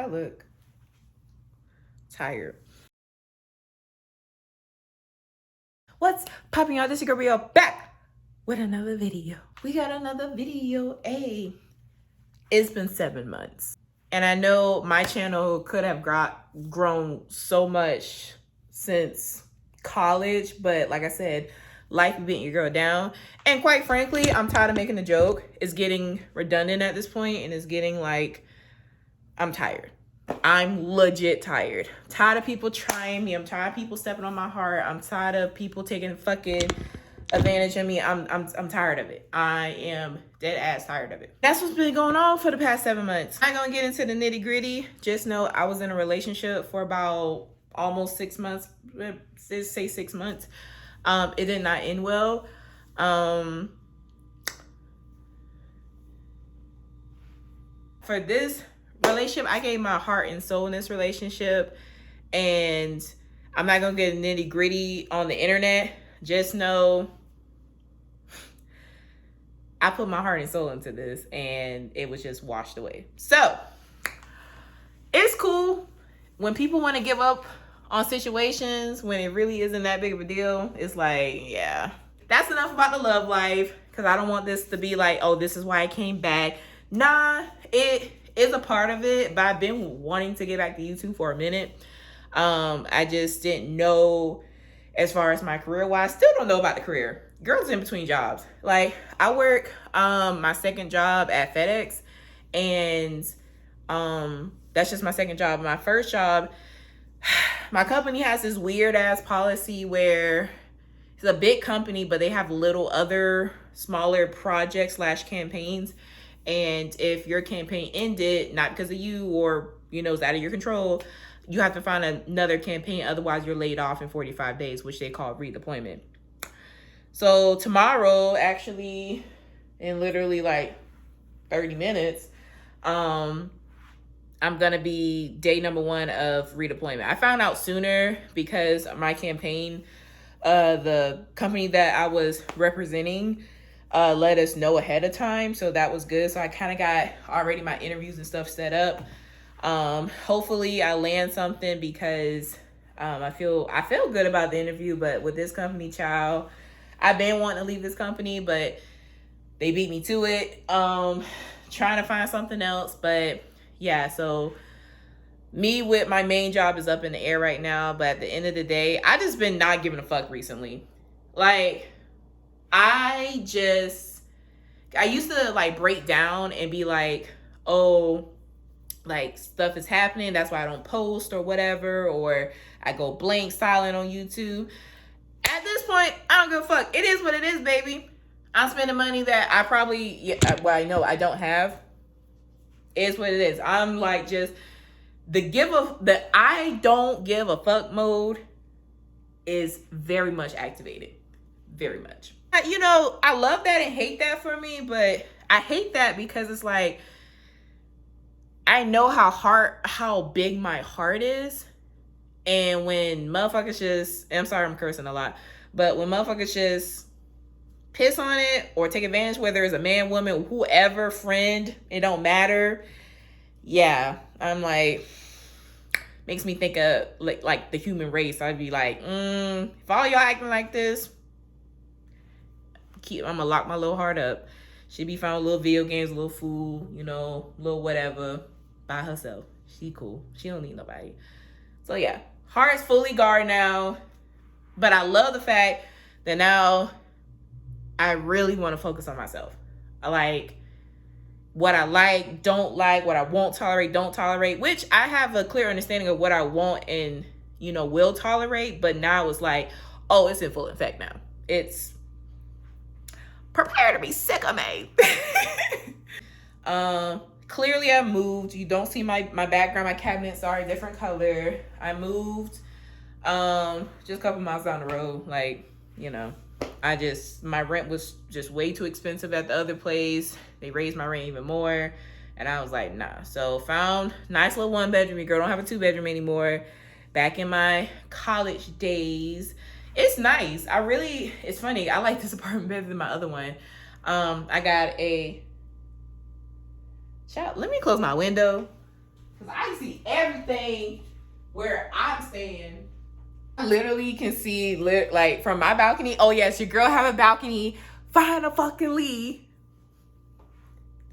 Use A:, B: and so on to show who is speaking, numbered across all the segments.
A: look tired. What's popping, y'all? This is your girl back with another video. We got another video. Hey, it's been 7 months. And I know my channel could have grown so much since college, but like I said, life beat your girl down. And quite frankly, I'm tired of making the joke. It's getting redundant at this point, and it's getting like, I'm tired. I'm legit tired. Tired of people trying me. I'm tired of people stepping on my heart. I'm tired of people taking fucking advantage of me. I'm tired of it. I am dead ass tired of it. That's what's been going on for the past 7 months. I'm not gonna get into the nitty gritty. Just know I was in a relationship for about almost 6 months. Say 6 months. It did not end well. For this relationship, I gave my heart and soul in this relationship, and I'm not gonna get nitty gritty on the internet. Just know I put my heart and soul into this, and it was just washed away. So it's cool when people want to give up on situations when it really isn't that big of a deal. It's like, yeah, that's enough about the love life, because I don't want this to be like, oh, this is why I came back. Nah, it is a part of it, but I've been wanting to get back to YouTube for a minute. I just didn't know as far as my career wise. Still don't know about the career. Girls in between jobs. Like, I work my second job at FedEx, and that's just my second job. My first job, my company has this weird ass policy where it's a big company, but they have little other smaller projects / campaigns. And if your campaign ended, not because of you or, you know, it's out of your control, you have to find another campaign. Otherwise, you're laid off in 45 days, which they call redeployment. So tomorrow, actually, in literally like 30 minutes, I'm going to be day number 1 of redeployment. I found out sooner because my campaign, the company that I was representing, let us know ahead of time, so that was good. So I kind of got already my interviews and stuff set up. Hopefully I land something, because I feel good about the interview, but with this company, child, I've been wanting to leave this company, but they beat me to it. Trying to find something else, but yeah, so me with my main job is up in the air right now. But at the end of the day, I just been not giving a fuck recently. Like, I used to like break down and be like, oh, like stuff is happening, that's why I don't post or whatever, or I go blank silent on YouTube. At this point, I don't give a fuck. It is what it is, baby. I'm spending money that I probably, well, I know I don't have. It is what it is. I'm like, just the I don't give a fuck mode is very much activated. Very much. You know, I love that and hate that for me, but I hate that because it's like, I know how big my heart is. And when motherfuckers just, I'm sorry I'm cursing a lot, but when motherfuckers just piss on it or take advantage, whether it's a man, woman, whoever, friend, it don't matter. Yeah, I'm like, makes me think of like the human race. I'd be like, if all y'all acting like this, I'm gonna lock my little heart up. She be fine with little video games, a little food, you know, little whatever, by herself. She cool. She don't need nobody. So yeah, heart's fully guard now. But I love the fact that now I really want to focus on myself. I like what I like, don't like, what I won't tolerate, don't tolerate, which I have a clear understanding of what I want and, you know, will tolerate. But now it's like, oh, it's in full effect now. It's prepare to be sick of me. Clearly I moved. You don't see my background. My cabinets are a different color. I moved just a couple miles down the road. Like, you know, my rent was just way too expensive at the other place. They raised my rent even more, and I was like, nah. So found nice little 1-bedroom. Your girl don't have a 2-bedroom anymore. Back in my college days. It's nice. It's funny. I like this apartment better than my other one. I got a, child, let me close my window. because I see everything where I'm staying. I literally can see, like, from my balcony. Oh, yes, your girl have a balcony. Find a fucking Lee.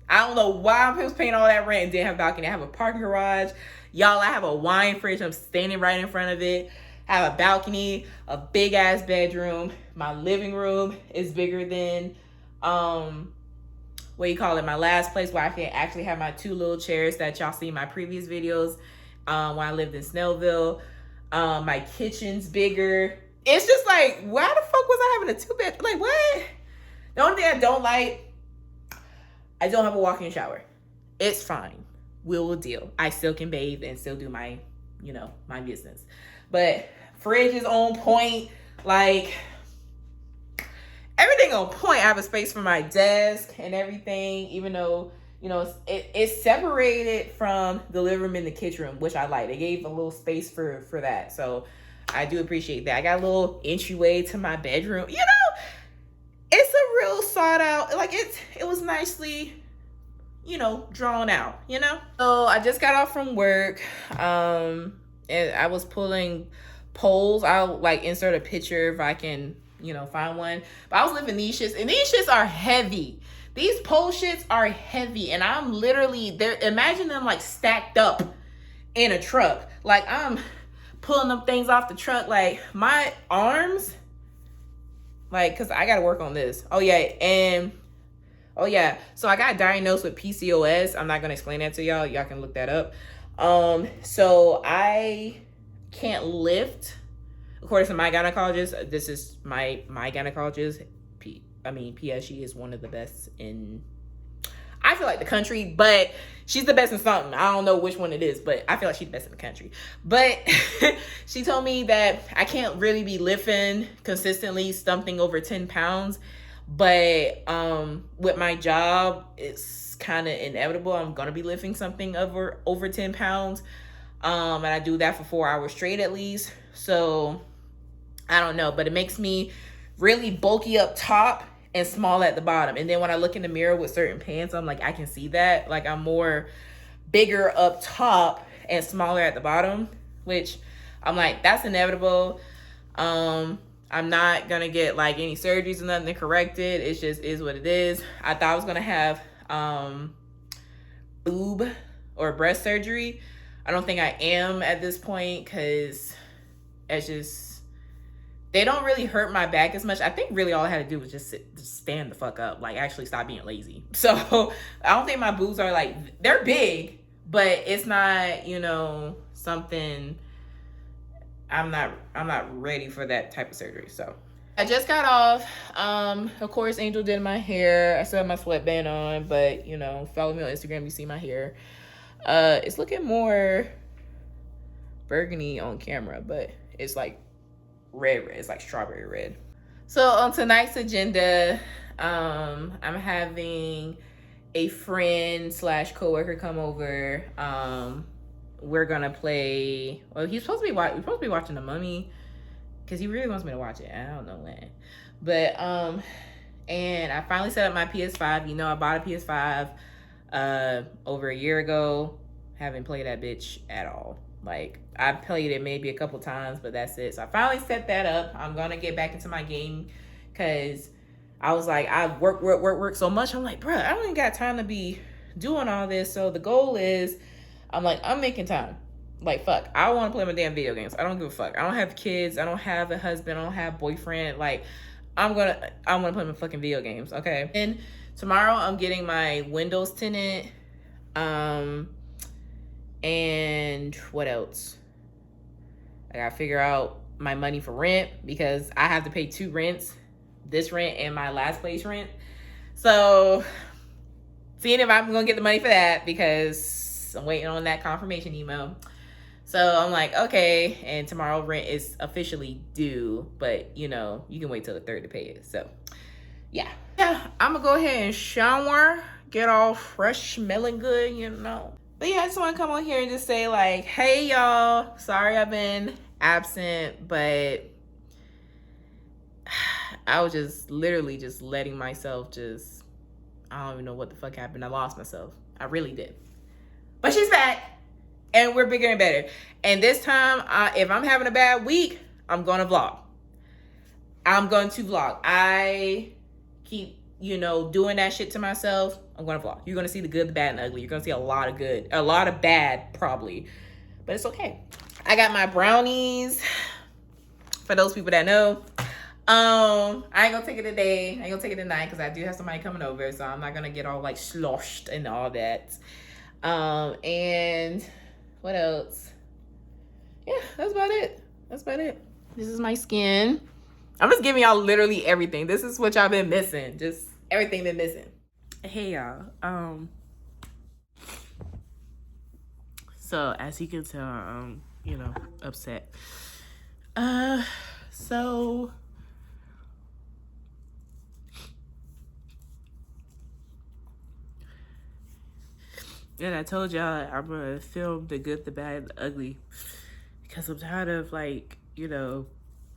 A: I don't know why I was paying all that rent and didn't have a balcony. I have a parking garage. Y'all, I have a wine fridge. I'm standing right in front of it. I have a balcony, a big ass bedroom. My living room is bigger than, what you call it, my last place, where I can actually have my 2 little chairs that y'all see in my previous videos when I lived in Snellville. My kitchen's bigger. It's just like, why the fuck was I having a 2-bed? Like, what? The only thing I don't like, I don't have a walk-in shower. It's fine. We'll deal. I still can bathe and still do my, you know, my business. But fridge is on point. Like, everything on point. I have a space for my desk and everything, even though, you know, it's separated from the living room and the kitchen room, which I like. They gave a little space for that. So I do appreciate that. I got a little entryway to my bedroom. You know, it's a real sought out, like, it was nicely, you know, drawn out, you know? So I just got off from work, and I was pulling poles. I'll, like, insert a picture if I can, you know, find one. But I was lifting these shits, and these shits are heavy. These pole shits are heavy, and I'm literally there. Imagine them, like, stacked up in a truck. Like, I'm pulling them things off the truck. Like, my arms, like, because I got to work on this. Oh, yeah. And, oh, yeah. So I got diagnosed with PCOS. I'm not going to explain that to y'all. Y'all can look that up. So I can't lift. According to my gynecologist, this is my gynecologist. PSG is one of the best in, I feel like, the country, but she's the best in something. I don't know which one it is, but I feel like she's the best in the country. But she told me that I can't really be lifting consistently something over 10 pounds. But with my job, it's kind of inevitable. I'm going to be lifting something over 10 pounds. And I do that for 4 hours straight at least. So I don't know, but it makes me really bulky up top and small at the bottom. And then when I look in the mirror with certain pants, I'm like, I can see that. Like, I'm more bigger up top and smaller at the bottom, which I'm like, that's inevitable. I'm not gonna get like any surgeries or nothing to correct it. It just is what it is. I thought I was gonna have boob or breast surgery. I don't think I am at this point, because it's just, they don't really hurt my back as much. I think really all I had to do was just stand the fuck up, like actually stop being lazy. So I don't think my boobs are like, they're big, but it's not, you know, something, I'm not ready for that type of surgery. So I just got off. Of course, Angel did my hair. I still have my sweatband on, but, you know, follow me on Instagram, you see my hair. It's looking more burgundy on camera, but it's like red. It's like strawberry red. So on tonight's agenda, I'm having a friend / coworker come over. We're gonna play, well, we're supposed to be watching The Mummy, because he really wants me to watch it. I don't know when, but and I finally set up my PS5. You know, I bought a PS5 over a year ago. Haven't played that bitch at all. Like, I played it maybe a couple times, but that's it. So I finally set that up. I'm gonna get back into my game, because I was like, I work so much. I'm like, bruh, I don't even got time to be doing all this. So the goal is, I'm like, I'm making time. Like, fuck, I want to play my damn video games. I don't give a fuck. I don't have kids. I don't have a husband. I don't have a boyfriend. Like, I want to play my fucking video games, okay? And tomorrow I'm getting my windows tinted. And what else? I gotta figure out my money for rent, because I have to pay 2 rents, this rent and my last place rent. So seeing if I'm gonna get the money for that, because I'm waiting on that confirmation email. So I'm like, okay, and tomorrow rent is officially due, but you know, you can wait till the 3rd to pay it. So yeah, I'm gonna go ahead and shower, get all fresh, smelling good, you know. But yeah, I just want to come on here and just say, like, hey y'all, sorry I've been absent, but I was just literally just letting myself just, I don't even know what the fuck happened. I lost myself. I really did. But she's back. and we're bigger and better. And this time, if I'm having a bad week, I'm going to vlog. I'm going to vlog. I keep, doing that shit to myself. I'm going to vlog. You're going to see the good, the bad, and the ugly. You're going to see a lot of good, a lot of bad, probably. But it's okay. I got my brownies. For those people that know. I ain't gonna take it today. I ain't gonna take it tonight because I do have somebody coming over. So I'm not gonna get all like sloshed and all that. And what else? Yeah, that's about it. That's about it. This is my skin. I'm just giving y'all literally everything. This is what y'all been missing. Just everything been missing.
B: Hey y'all. So as you can tell, I'm, upset. So and I told y'all I'm gonna film the good, the bad, and the ugly because I'm tired of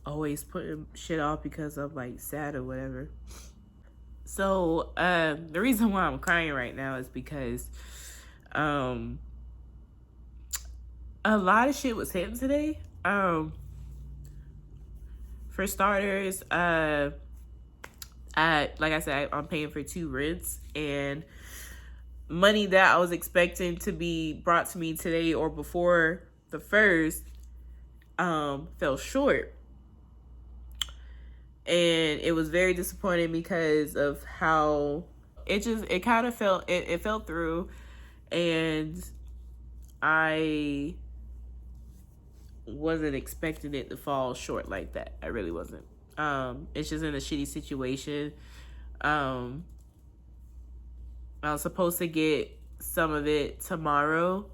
B: always putting shit off because I'm like sad or whatever. So the reason why I'm crying right now is because a lot of shit was hitting today. For starters, like I said, I'm paying for 2 rents, and money that I was expecting to be brought to me today or before the 1st fell short. And it was very disappointing because of how it kind of fell through, and I wasn't expecting it to fall short like that. I really wasn't. It's just in a shitty situation. I was supposed to get some of it tomorrow,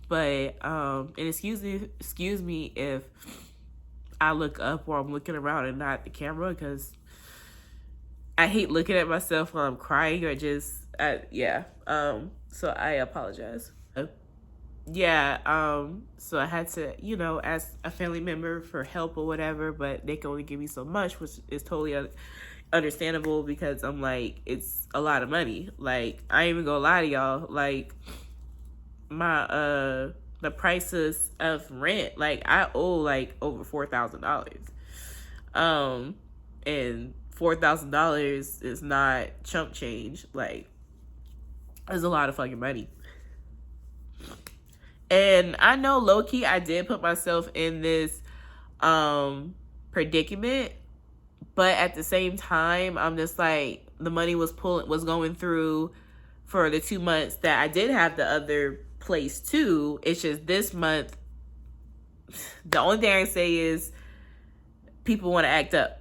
B: but and excuse me if I look up or I'm looking around and not at the camera, because I hate looking at myself while I'm crying or just so I apologize. So I had to, ask a family member for help or whatever, but they can only give me so much, which is totally understandable because I'm like, it's a lot of money. Like, I ain't even gonna lie to y'all, like, my the prices of rent, like, I owe like over $4,000. And $4,000 is not chump change. Like, it's a lot of fucking money. And I know low-key I did put myself in this predicament, but at the same time, I'm just like, the money was going through for the 2 months that I did have the other place too. It's just this month, the only thing I say is people want to act up.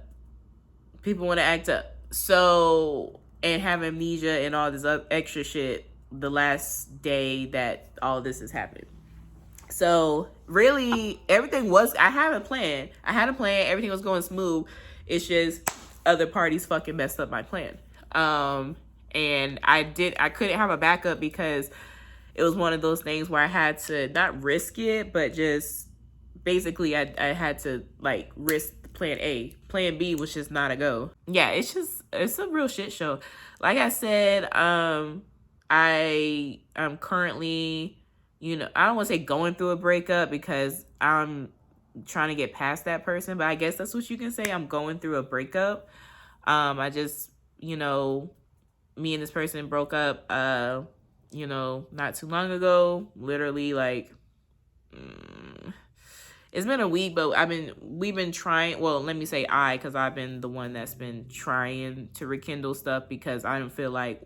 B: So, and have amnesia and all this other extra shit the last day that all this is happening. So really, everything was, I had a plan. Everything was going smooth. It's just other parties fucking messed up my plan. And I couldn't have a backup because it was one of those things where I had to not risk it, but just basically I had to like risk plan A. Plan B was just not a go. Yeah, it's a real shit show. Like I said, I'm currently, I don't want to say going through a breakup because I'm trying to get past that person, but I guess that's what you can say. I'm going through a breakup. I just, me and this person broke up, not too long ago. Literally, like, it's been a week, but we've been trying, well, let me say because I've been the one that's been trying to rekindle stuff because I don't feel like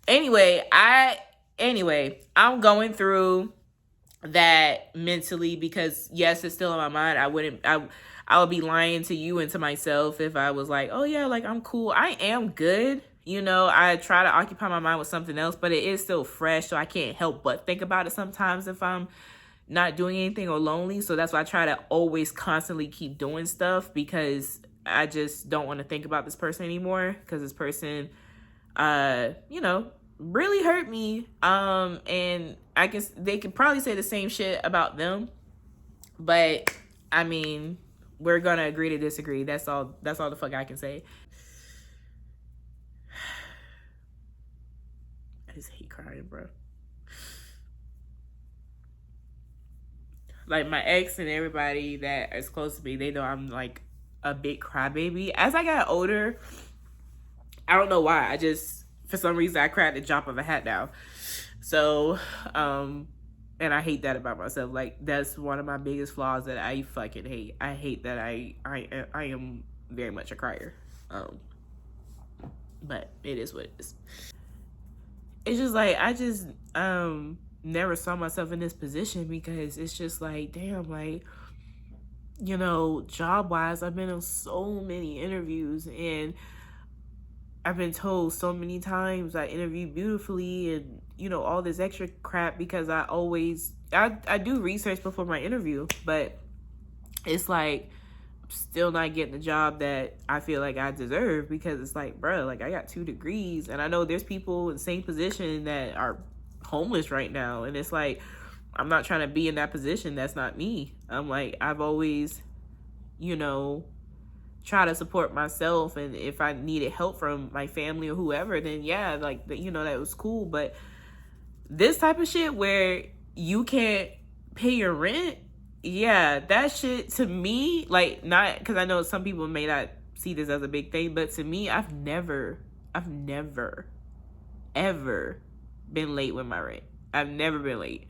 B: Anyway, I'm going through that mentally because yes, it's still in my mind. I would be lying to you and to myself if I was like, oh yeah, like I'm cool. I am good. I try to occupy my mind with something else, but it is still fresh. So I can't help but think about it sometimes if I'm not doing anything or lonely. So that's why I try to always constantly keep doing stuff because I just don't want to think about this person anymore because this person, really hurt me. And I guess they could probably say the same shit about them. But I mean, we're gonna agree to disagree. That's all the fuck I can say. I just hate crying, bro. like my ex and everybody that is close to me, they know I'm like a big crybaby. As I got older, I don't know why, I just, for some reason, I cry at the drop of a hat now. So, and I hate that about myself. Like, that's one of my biggest flaws that I fucking hate. I hate that I am very much a crier. But it is what it is. It's just like, I just never saw myself in this position, because it's just like, damn, like, you know, job wise, I've been on so many interviews, and I've been told so many times I interview beautifully, and, you know, all this extra crap, because I do research before my interview, but it's like, still not getting the job that I feel like I deserve, because it's like, bro, like, I got 2 degrees, and I know there's people in the same position that are homeless right now, and it's like, I'm not trying to be in that position. That's not me. I'm like, I've always, you know, try to support myself, and if I needed help from my family or whoever, then yeah, like, you know, that was cool. But this type of shit where you can't pay your rent, yeah, that shit, to me, like, not, because I know some people may not see this as a big thing, but to me, I've never ever been late with my rent. I've never been late.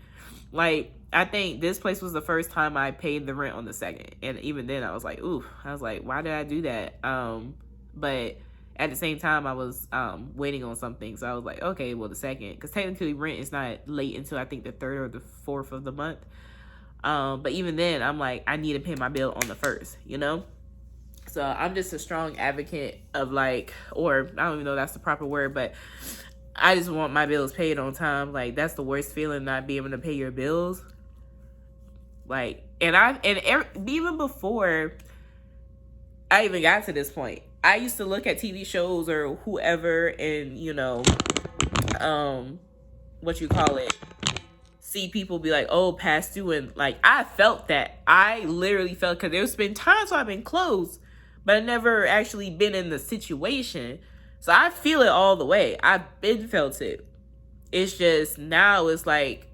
B: Like, I think this place was the first time I paid the rent on the 2nd, and even then I was like, ooh, I was like, why did I do that? But at the same time, I was waiting on something, so I was like, okay, well, the 2nd, because technically rent is not late until I think the 3rd or the 4th of the month. But even then, I'm like, I need to pay my bill on the 1st, you know? So I'm just a strong advocate of, like, or I don't even know if that's the proper word, but I just want my bills paid on time. Like, that's the worst feeling, not being able to pay your bills. Like, even before I even got to this point, I used to look at TV shows or whoever, and, you know, what you call it, see people be like, oh, past due, and like, I felt that. I literally felt, because there's been times where I've been close, but I've never actually been in the situation. So I feel it all the way. I've been felt it. It's just now it's like,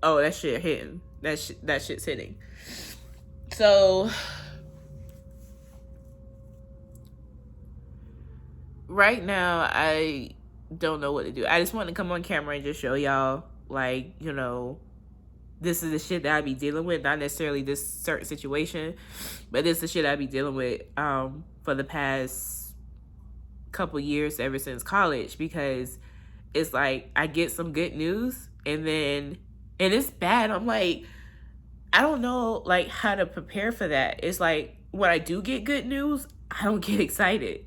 B: oh, that shit hitting. That shit's hitting. So right now, I don't know what to do. I just want to come on camera and just show y'all, like, you know, this is the shit that I be dealing with. Not necessarily this certain situation, but this is the shit I be dealing with for the past couple years, ever since college, because it's like, I get some good news, and it's bad. I'm like, I don't know, like, how to prepare for that. It's like, when I do get good news, I don't get excited.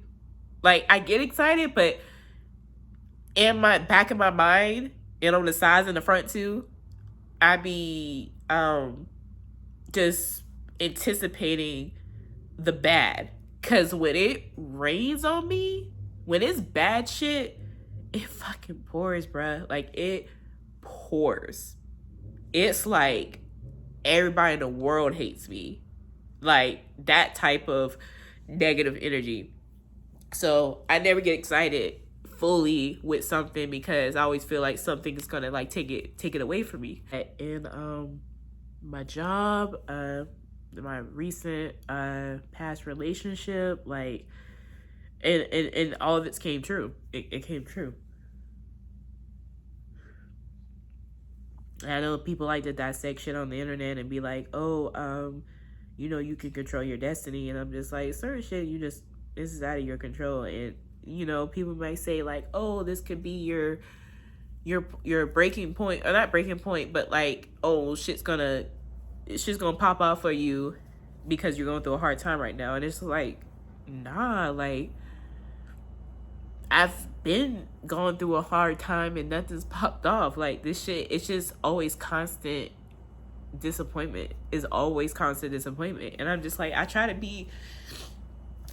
B: Like, I get excited, but in my back of my mind, and on the sides and the front too, I be just anticipating the bad. Because when it rains on me, when it's bad shit, it fucking pours, bruh. Like, it pours. It's like everybody in the world hates me. Like, that type of negative energy. So I never get excited fully with something, because I always feel like something is gonna, like, take it away from me. In my job, my recent past relationship, like, and all of it came true. It came true. I know people like to dissect shit on the internet and be like, oh, you know, you can control your destiny, and I'm just like, certain shit, this is out of your control. And, you know, people might say, like, oh, this could be your breaking point, or not breaking point, but like, oh, shit's gonna pop out for you because you're going through a hard time right now. And it's like, nah, like, I've been going through a hard time and nothing's popped off. Like, this shit, it's just always constant disappointment. It's always constant disappointment. And I'm just like, I try to be,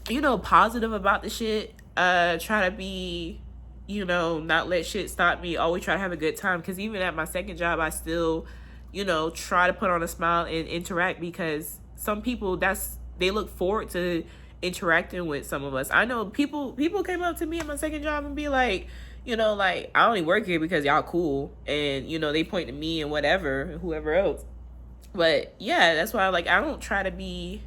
B: you know, positive about the shit. Try to be, you know, not let shit stop me. Always try to have a good time. Because even at my second job, I still, you know, try to put on a smile and interact, because some people, they look forward to interacting with some of us. I know people came up to me at my second job and be like, you know, like, I only work here because y'all cool, and, you know, they point to me and whatever, whoever else, But yeah, that's why like I don't try to be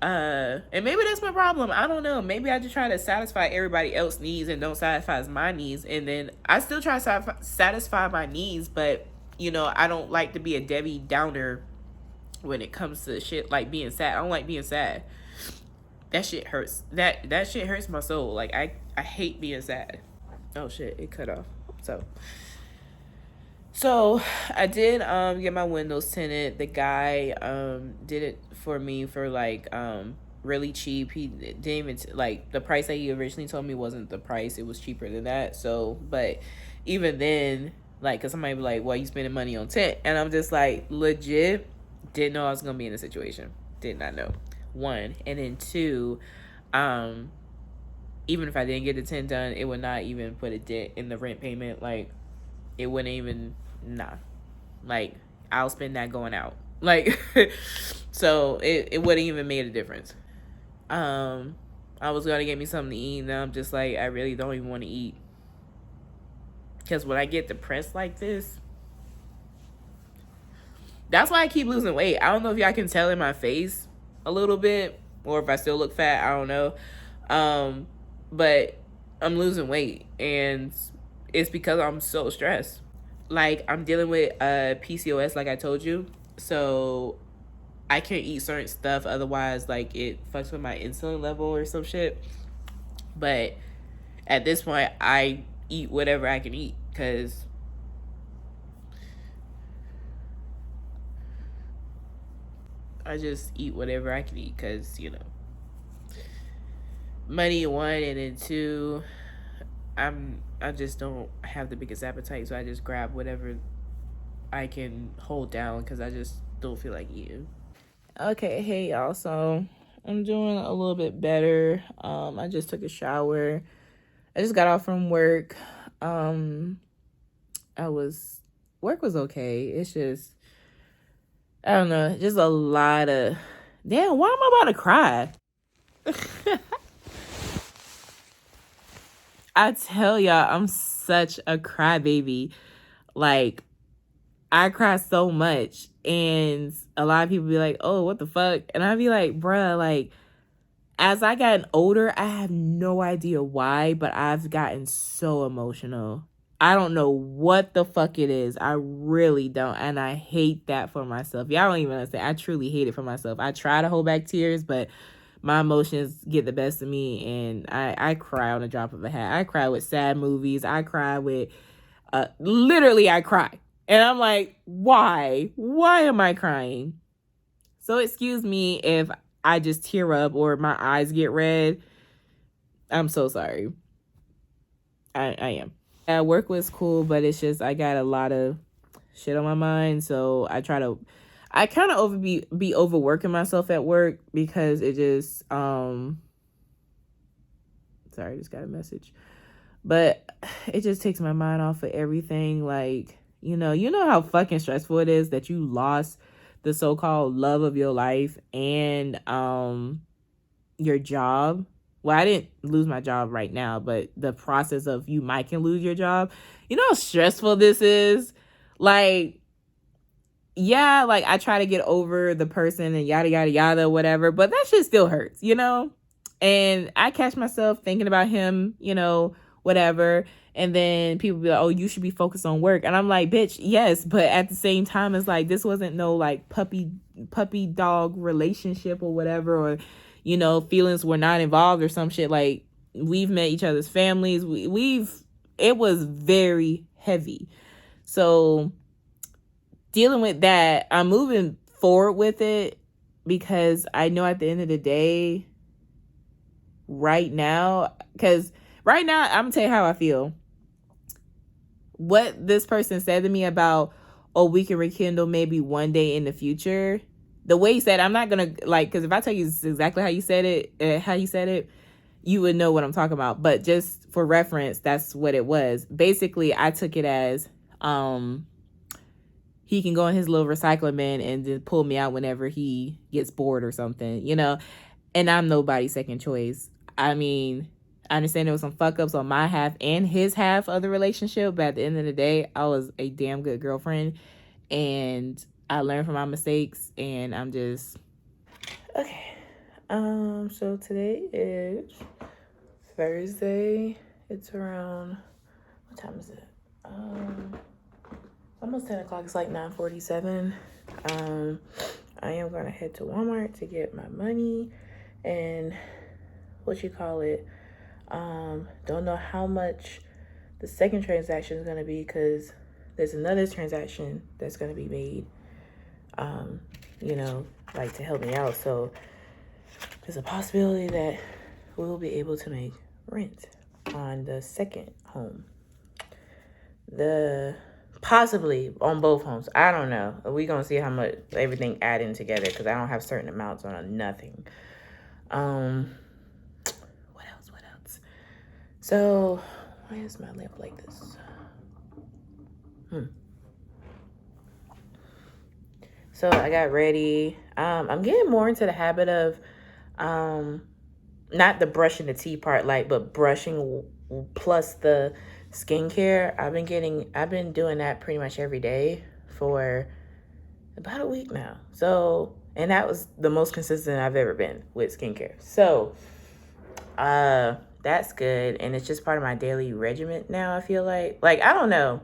B: and maybe that's my problem. I don't know. Maybe I just try to satisfy everybody else's needs and don't satisfy my needs. And then I still try to satisfy my needs, but you know, I don't like to be a Debbie Downer when it comes to shit like being sad. I don't like being sad. That shit hurts. That shit hurts my soul. Like I hate being sad. Oh shit, it cut off. So I did get my windows tinted. The guy did it for me for like really cheap. He didn't even like the price that he originally told me wasn't the price. It was cheaper than that. So, but even then, like, cause somebody be like, "Well, you spending money on tint?" And I'm just like, legit, didn't know I was gonna be in a situation. Did not know. One, and then two, even if I didn't get the tint done, it would not even put a dent in the rent payment. Like, it wouldn't even, nah. Like, I'll spend that going out. Like, so it wouldn't even made a difference. I was gonna get me something to eat, and I'm just like, I really don't even want to eat. Because when I get depressed like this, that's why I keep losing weight. I don't know if y'all can tell in my face a little bit, or if I still look fat, I don't know. But I'm losing weight, and it's because I'm so stressed. Like, I'm dealing with PCOS, like I told you. So I can't eat certain stuff, otherwise like it fucks with my insulin level or some shit. But at this point, I eat whatever I can eat, because I just eat whatever I can eat, because you know, money one, and then two, I just don't have the biggest appetite, so I just grab whatever I can hold down, because I just don't feel like eating. Okay, hey y'all. So I'm doing a little bit better. I just took a shower. I just got off from work. Work was okay. It's just, I don't know, just a lot of, damn, why am I about to cry? I tell y'all, I'm such a crybaby. Like, I cry so much, and a lot of people be like, "Oh, what the fuck?" And I be like, "Bruh, like, as I gotten older, I have no idea why, but I've gotten so emotional. I don't know what the fuck it is. I really don't, and I hate that for myself. Y'all don't even understand. I truly hate it for myself. I try to hold back tears, but my emotions get the best of me, and I cry on the drop of a hat. I cry with sad movies. I cry with, literally, I cry. And I'm like, why? Why am I crying? So excuse me if I just tear up or my eyes get red. I'm so sorry. I am. Yeah, work was cool, but it's just I got a lot of shit on my mind, so I kind of be overworking myself at work, because it just sorry, I just got a message. But it just takes my mind off of everything. Like, you know how fucking stressful it is that you lost the so-called love of your life and your job. Well, I didn't lose my job right now, but the process of you might can lose your job. You know how stressful this is? Like, yeah, like I try to get over the person and yada yada yada, whatever, but that shit still hurts, you know? And I catch myself thinking about him, whatever. And then people be like, "Oh, you should be focused on work." And I'm like, bitch, yes, but at the same time, it's like this wasn't no like puppy dog relationship or whatever, or feelings were not involved or some shit. Like, we've met each other's families. It was very heavy. So dealing with that, I'm moving forward with it, because I know at the end of the day, right now, I'm gonna tell you how I feel. What this person said to me about, "Oh, we can rekindle maybe one day in the future," the way he said, I'm not gonna like, because if I tell you exactly how he said it, you would know what I'm talking about. But just for reference, that's what it was. Basically, I took it as he can go in his little recycling bin and then pull me out whenever he gets bored or something, and I'm nobody's second choice. I mean, I understand there was some fuck ups on my half and his half of the relationship, but at the end of the day, I was a damn good girlfriend, and I learn from my mistakes, and I'm just okay. So today is Thursday. It's around, what time is it? Almost 10 o'clock. It's like 9:47. I am gonna head to Walmart to get my money and don't know how much the second transaction is gonna be, because there's another transaction that's gonna be made, like to help me out. So there's a possibility that we'll be able to make rent on the second home. Possibly on both homes. I don't know. We're going to see how much everything adding together, because I don't have certain amounts on nothing. What else? So, why is my lamp like this? So, I got ready. I'm getting more into the habit of, not the brushing the teeth part, but brushing plus the skincare. I've been doing that pretty much every day for about a week now. So, and that was the most consistent I've ever been with skincare. So, that's good. And it's just part of my daily regimen now, I feel like. I don't know.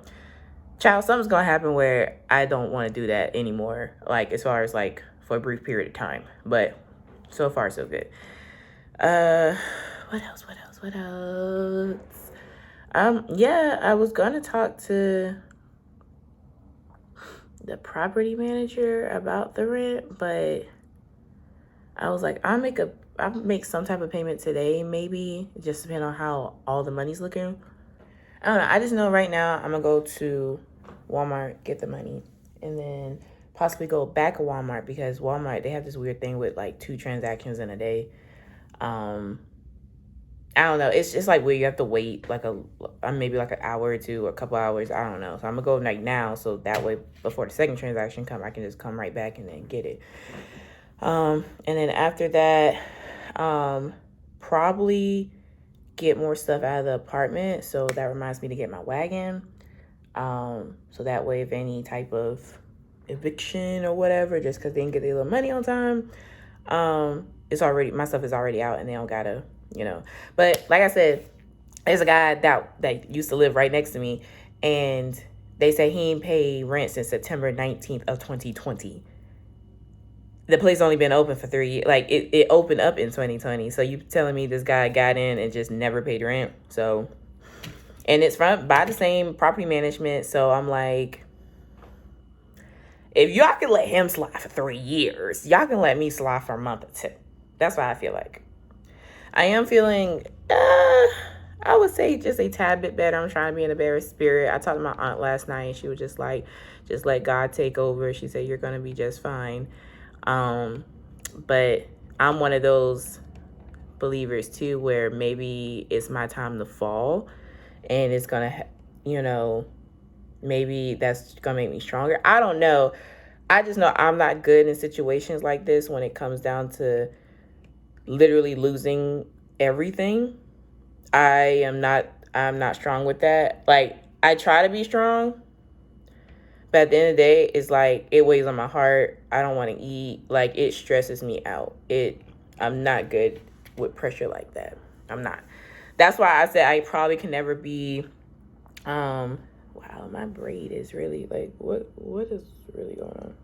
B: Child, something's going to happen where I don't want to do that anymore. As far as for a brief period of time. But so far, so good. What else? Yeah, I was gonna talk to the property manager about the rent, but I was like, I'll make some type of payment today, maybe, just depending on how all the money's looking. I don't know. I just know right now I'm gonna go to Walmart, get the money, and then possibly go back to Walmart, because Walmart, they have this weird thing with 2 transactions in a day. I don't know. It's just where you have to wait maybe an hour or two, or a couple hours. I don't know. So I'm gonna go now, so that way before the second transaction come, I can just come right back and then get it. And then after that, probably get more stuff out of the apartment. So that reminds me to get my wagon. So that way, if any type of eviction or whatever, just because they didn't get their little money on time, my stuff is already out, and they don't gotta. But like I said, there's a guy that used to live right next to me, and they say he ain't paid rent since September 19th of 2020. The place only been open for 3 years. It opened up in 2020. So you telling me this guy got in and just never paid rent? So, and it's by the same property management. So I'm like, if y'all can let him slide for 3 years, y'all can let me slide for a month or 2. That's what I feel like. I am feeling, I would say just a tad bit better. I'm trying to be in a better spirit. I talked to my aunt last night, and she was just like, just let God take over. She said, you're going to be just fine. But I'm one of those believers too, where maybe it's my time to fall, and it's going to, maybe that's going to make me stronger. I don't know. I just know I'm not good in situations like this when it comes down to literally losing everything. I'm not strong with that. I try to be strong, but at the end of the day, it's it weighs on my heart. I don't want to eat. It stresses me out. I'm not good with pressure like that. I'm not. That's why I said I probably can never be, wow, my braid is really what is really going on?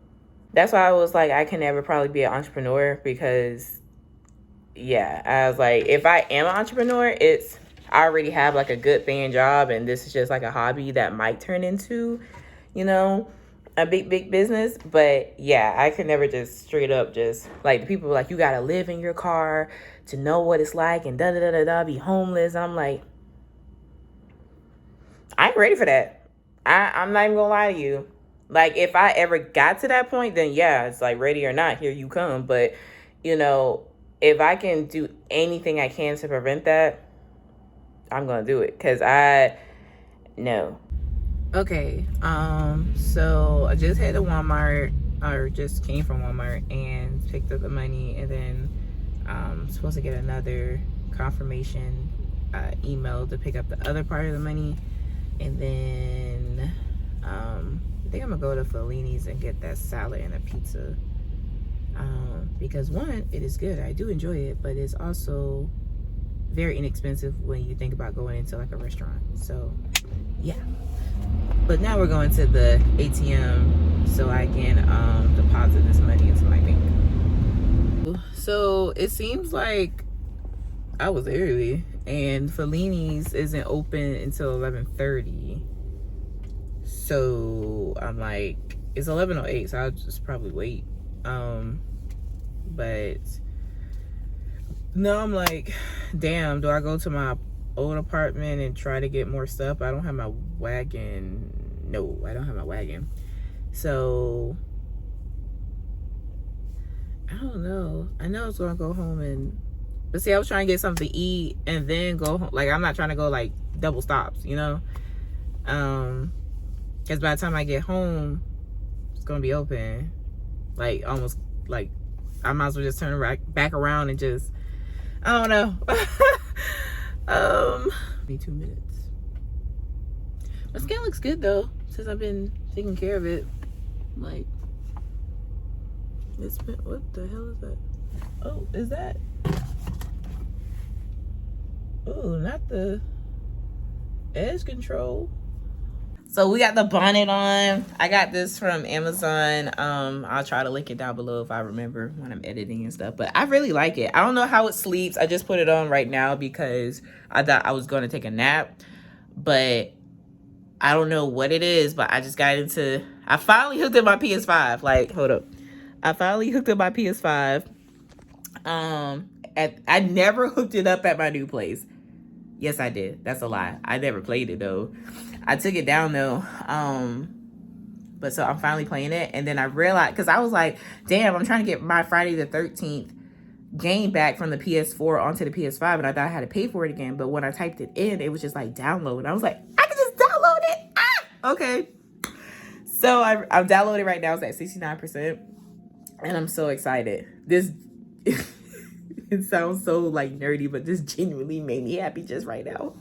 B: That's why I was I can never probably be an entrepreneur, because yeah, I was if I am an entrepreneur, I already have a good paying job, and this is just a hobby that might turn into, a big business. But yeah, I could never just straight up just the people were you gotta live in your car to know what it's like, and be homeless. I'm I ain't ready for that. I'm not even gonna lie to you. If I ever got to that point, then yeah, it's ready or not, here you come. But if I can do anything I can to prevent that, I'm gonna do it, because no. Okay, so I just headed to Walmart, or just came from Walmart, and picked up the money, and then I'm supposed to get another confirmation email to pick up the other part of the money, and then
A: think I'm gonna go to Fellini's and get that salad and a pizza. Because one, it is good. I do enjoy it, but it's also very inexpensive when you think about going into like a restaurant. So yeah. But now we're going to the ATM so I can deposit this money into my bank. So it seems like I was early, and Fellini's isn't open until 11:30. So I'm like, it's 11:08, so I'll just probably wait. But no, I'm like, damn, do I go to my old apartment and try to get more stuff? I don't have my wagon. No, I don't have my wagon. So I don't know. I know I was gonna go home and, but see, I was trying to get something to eat and then go home. Like, I'm not trying to go like double stops, you know? Because by the time I get home, it's gonna be open. Like, almost, like, I might as well just turn back around and just, I don't know. 2 minutes. My skin looks good though, since I've been taking care of it. Like, it's been, what the hell is that? Oh, is that? Oh, not the edge control. So we got the bonnet on. I got this from Amazon. I'll try to link it down below if I remember when I'm editing and stuff. But I really like it. I don't know how it sleeps. I just put it on right now because I thought I was going to take a nap. But I don't know what it is. But I just got into... I finally hooked up my PS5. Like, hold up. I finally hooked up my PS5. I never hooked it up at my new place. Yes, I did. That's a lie. I never played it though. I took it down though. But so I'm finally playing it, and then I realized, because I was like, damn, I'm trying to get my Friday the 13th game back from the PS4 onto the PS5, and I thought I had to pay for it again. But when I typed it in, it was just like download. I was like, I can just download it. Ah, okay. So I'm downloading right now. It's at 69%, and I'm so excited. This it sounds so like nerdy, but this genuinely made me happy just right now.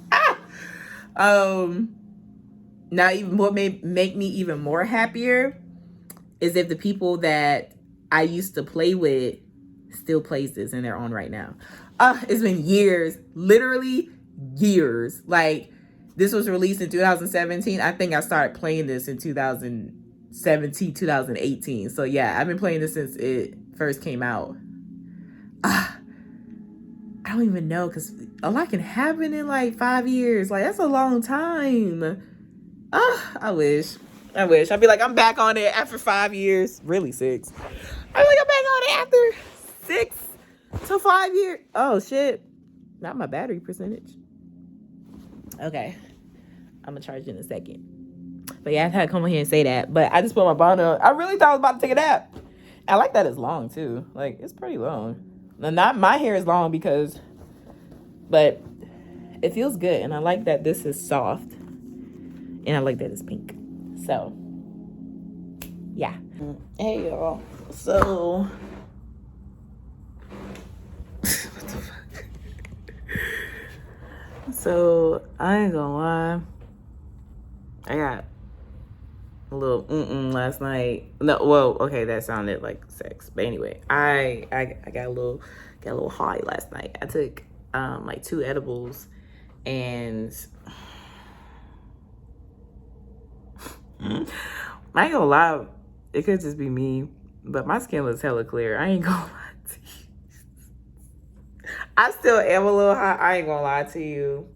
A: Now, even what may make me even more happier is if the people that I used to play with still plays this and they're on right now. It's been years, literally years. Like, this was released in 2017. I think I started playing this in 2017, 2018. So yeah, I've been playing this since it first came out. I don't even know, because a lot can happen in like 5 years. Like, that's a long time. I wish. I'd be like, I'm back on it after 5 years. Really, 6. I'm like, I'm back on it after 6 to 5 years. Oh, shit. Not my battery percentage. Okay. I'm going to charge in a second. But yeah, I had to come on here and say that. But I just put my bonnet on. I really thought I was about to take a nap. I like that it's long, too. Like, it's pretty long. Now, not my hair is long because, but it feels good. And I like that this is soft. And I like that it's pink. So, yeah. Hey, y'all. So, what the fuck? So, I ain't gonna lie. I got a little last night. No, well, okay, that sounded like sex. But anyway, I got a little high last night. I took like 2 edibles, and I ain't gonna lie, it could just be me, but my skin looks hella clear. I ain't gonna lie to you. I still am a little hot. I ain't gonna lie to you.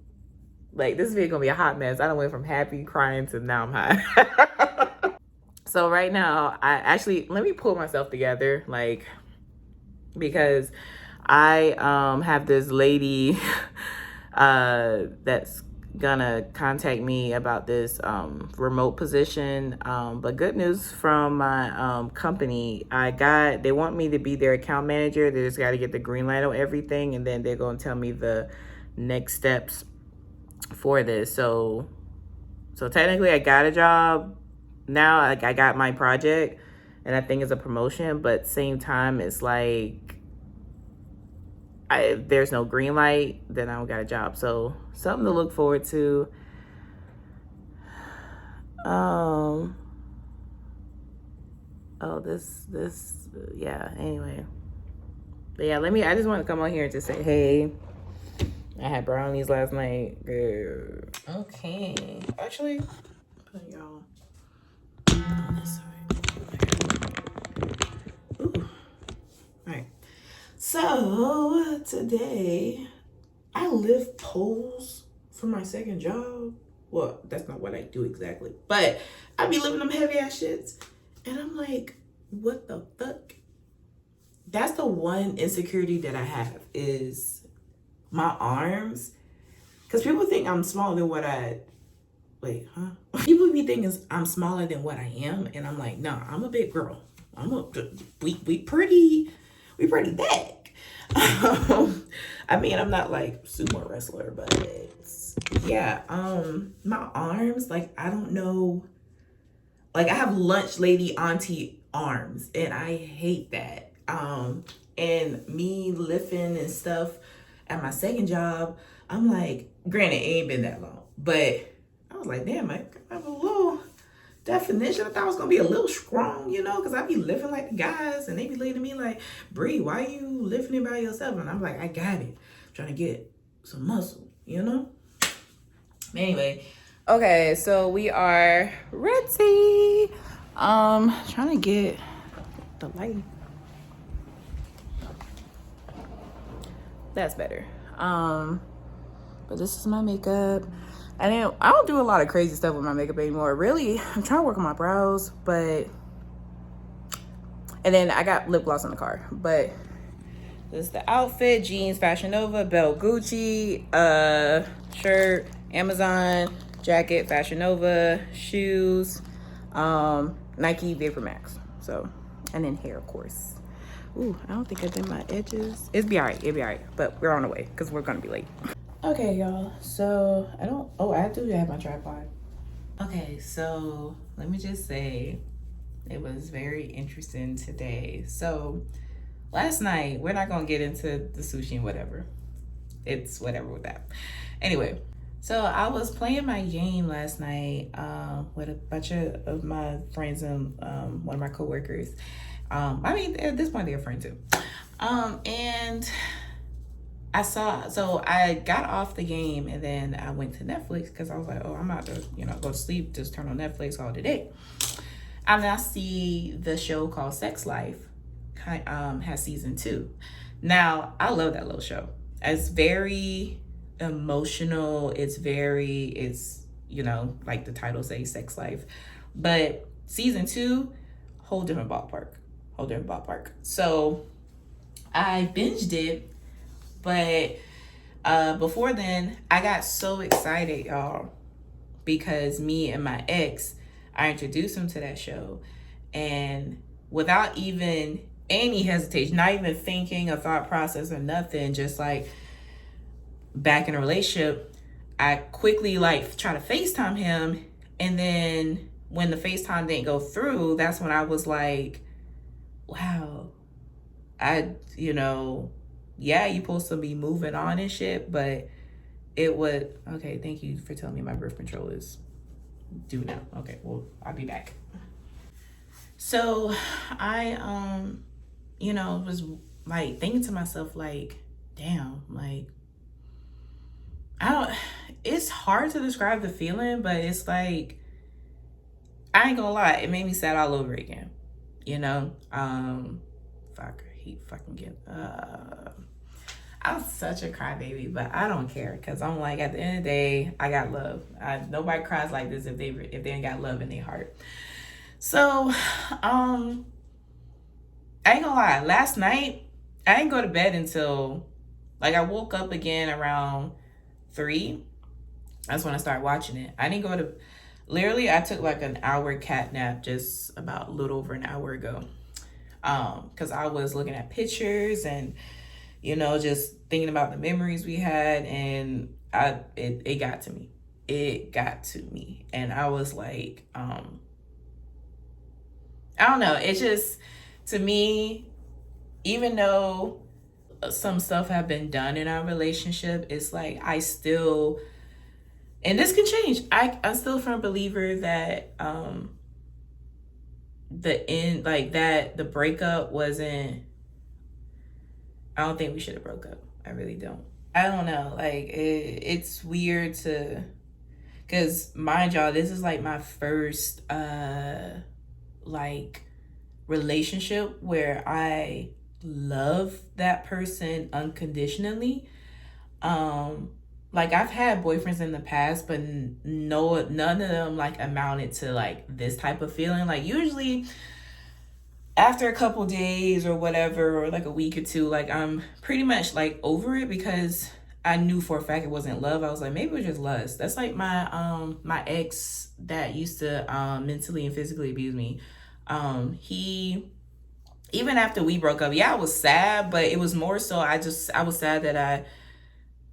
A: Like, this video gonna be a hot mess. I done went from happy crying to now I'm hot. So right now, let me pull myself together, like, because I have this lady that's gonna contact me about this remote position, but good news from my company. They want me to be their account manager. They just got to get the green light on everything, and then they're gonna tell me the next steps for this. So technically I got a job now. Like, I got my project, and I think it's a promotion, but same time it's like, if there's no green light, then I don't got a job. So something to look forward to.
B: Oh, yeah, anyway. But yeah, I just want to come on here and just say, hey, I had brownies last night. Girl. Okay. Actually, put y'all on this side. Ooh. All right. So today I lift poles for my second job. Well, that's not what I do exactly, but I be lifting them heavy ass shits. And I'm like, what the fuck? That's the one insecurity that I have is my arms. Because people think I'm smaller than what People be thinking I'm smaller than what I am. And I'm like, no, I'm a big girl. We pretty big. I mean, I'm not like sumo wrestler, but yeah, my arms, like, I don't know. Like, I have lunch lady auntie arms, and I hate that. And me lifting and stuff at my second job, I'm like, granted, it ain't been that long, but I was like, damn, I have a little definition. I thought I was gonna be a little strong, you know, because I be lifting like the guys, and they be looking at me like, Bree, why you lifting it by yourself? And I'm like, I got it. I'm trying to get some muscle, you know? Anyway, okay, so we are ready. Trying to get the lighting. That's better. But this is my makeup. I don't do a lot of crazy stuff with my makeup anymore. Really, I'm trying to work on my brows, and then I got lip gloss in the car. But this is the outfit: jeans, Fashion Nova, belt, Gucci, shirt, Amazon, jacket, Fashion Nova, shoes, Nike Vapor Max. So, and then hair, of course. Ooh, I don't think I did my edges. It'll be all right. But we're on the way because we're gonna be late. Okay, y'all. So I do have my tripod. Okay, so let me just say it was very interesting today. So last night, we're not gonna get into the sushi and whatever. It's whatever with that. Anyway, so I was playing my game last night with a bunch of my friends and one of my coworkers. I mean, at this point, they're a friend too. And I got off the game and then I went to Netflix because I was like, oh, I'm about to, go to sleep, just turn on Netflix all day. And I see the show called Sex Life has season 2. Now, I love that little show. It's very emotional. It's like the title says, Sex Life. But season 2, whole different ballpark. So I binged it, but before then, I got so excited, y'all, because me and my ex, I introduced him to that show, and without even any hesitation, not even thinking a thought process or nothing, just like back in a relationship, I quickly try to FaceTime him, and then when the FaceTime didn't go through, that's when I was like, wow, yeah, you're supposed to be moving on and shit, but okay, thank you for telling me my birth control is due now. Okay, well, I'll be back. So I, was thinking to myself, damn, it's hard to describe the feeling, but it's I ain't gonna lie, it made me sad all over again. I'm such a crybaby, but I don't care because I'm like, at the end of the day, I got love. Nobody cries like this if they ain't got love in their heart. So, I ain't gonna lie. Last night, I didn't go to bed until I woke up again around 3. That's when I started watching it. I didn't go to. Literally, I took an hour cat nap just about a little over an hour ago. Because I was looking at pictures and, just thinking about the memories we had, and it got to me. It got to me. And I was like, I don't know. It's just, to me, even though some stuff have been done in our relationship, it's I still, and this can change. I'm still a firm believer that
A: the end, like that, the breakup wasn't, I don't think we should have broke up. I really don't. I don't know. Like, it's weird to, because mind y'all, this is like my first, like, relationship where I love that person unconditionally. Like, I've had boyfriends in the past, but none of them like amounted to like this type of feeling. Like, usually after a couple days or whatever, or like a week or two, like I'm pretty much like over it, because I knew for a fact it wasn't love. I was like, maybe it was just lust. That's like my ex that used to mentally and physically abuse me. He, even after we broke up, yeah, I was sad, but it was more so I was sad that I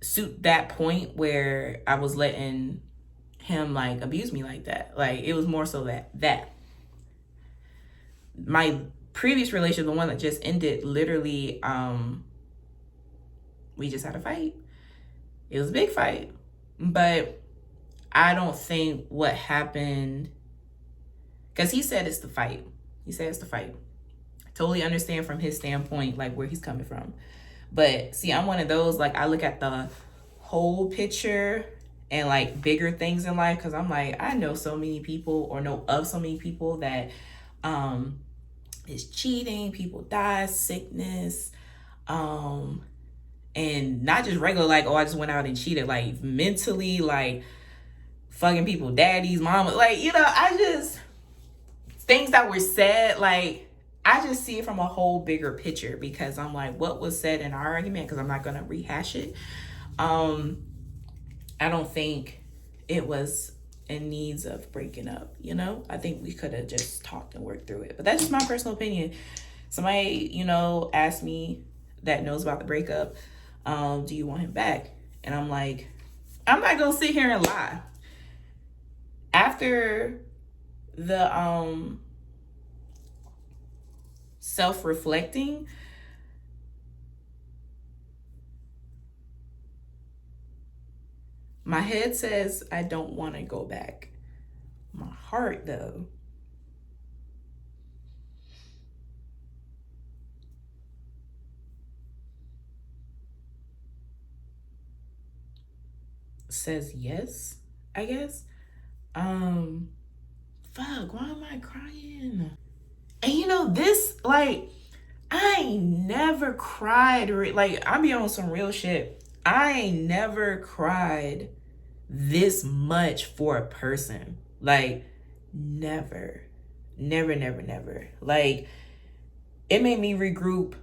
A: suit that point where I was letting him like abuse me like that. Like, it was more so that my previous relationship, the one that just ended, literally we just had a fight. It was a big fight, but I don't think what happened, because he said it's the fight. He said it's the fight. I totally understand from his standpoint, like where he's coming from. But see, I'm one of those, like, I look at the whole picture and like bigger things in life, because I'm like, I know so many people, or know of so many people that is cheating, people die, sickness, and not just regular, like, oh, I just went out and cheated, like mentally, like fucking people, daddies, mama, like, you know, I just, things that were said, like, I just see it from a whole bigger picture, because I'm like, what was said in our argument, because I'm not going to rehash it. I don't think it was in needs of breaking up, you know? I think we could have just talked and worked through it. But that's just my personal opinion. Somebody, you know, asked me that knows about the breakup, do you want him back? And I'm like, I'm not going to sit here and lie. After the self-reflecting, my head says I don't want to go back. My heart, though, says yes, I guess. Fuck, why am I crying? And you know, this, like, I ain't never cried, like, I be on some real shit. I ain't never cried this much for a person. Like, never. Like, it made me regroup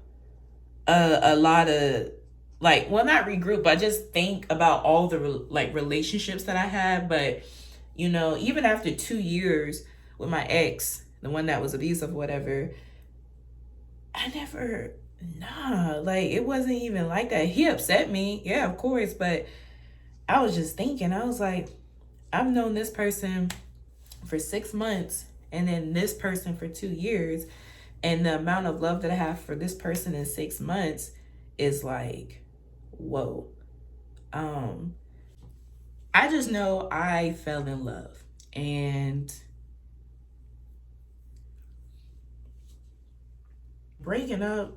A: a lot of, like, well, not regroup, but just think about all the like relationships that I had. But, you know, even after 2 years with my ex, the one that was abusive or whatever, I never, like, it wasn't even like that. He upset me, yeah, of course, but I was just thinking, I was like, I've known this person for 6 months, and then this person for 2 years, and the amount of love that I have for this person in 6 months is like, whoa. I just know I fell in love, and breaking up,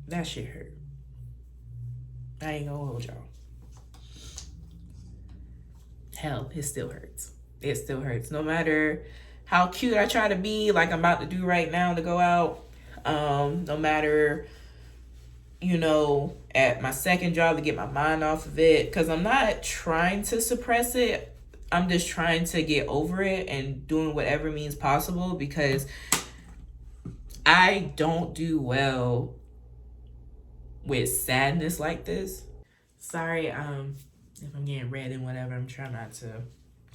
A: that shit hurt. I ain't gonna hold y'all. Hell, it still hurts. It still hurts. No matter how cute I try to be, like I'm about to do right now to go out. No matter, you know, at my second job to get my mind off of it. Because I'm not trying to suppress it. I'm just trying to get over it and doing whatever means possible, because I don't do well with sadness like this. Sorry, if I'm getting red and whatever, I'm trying not to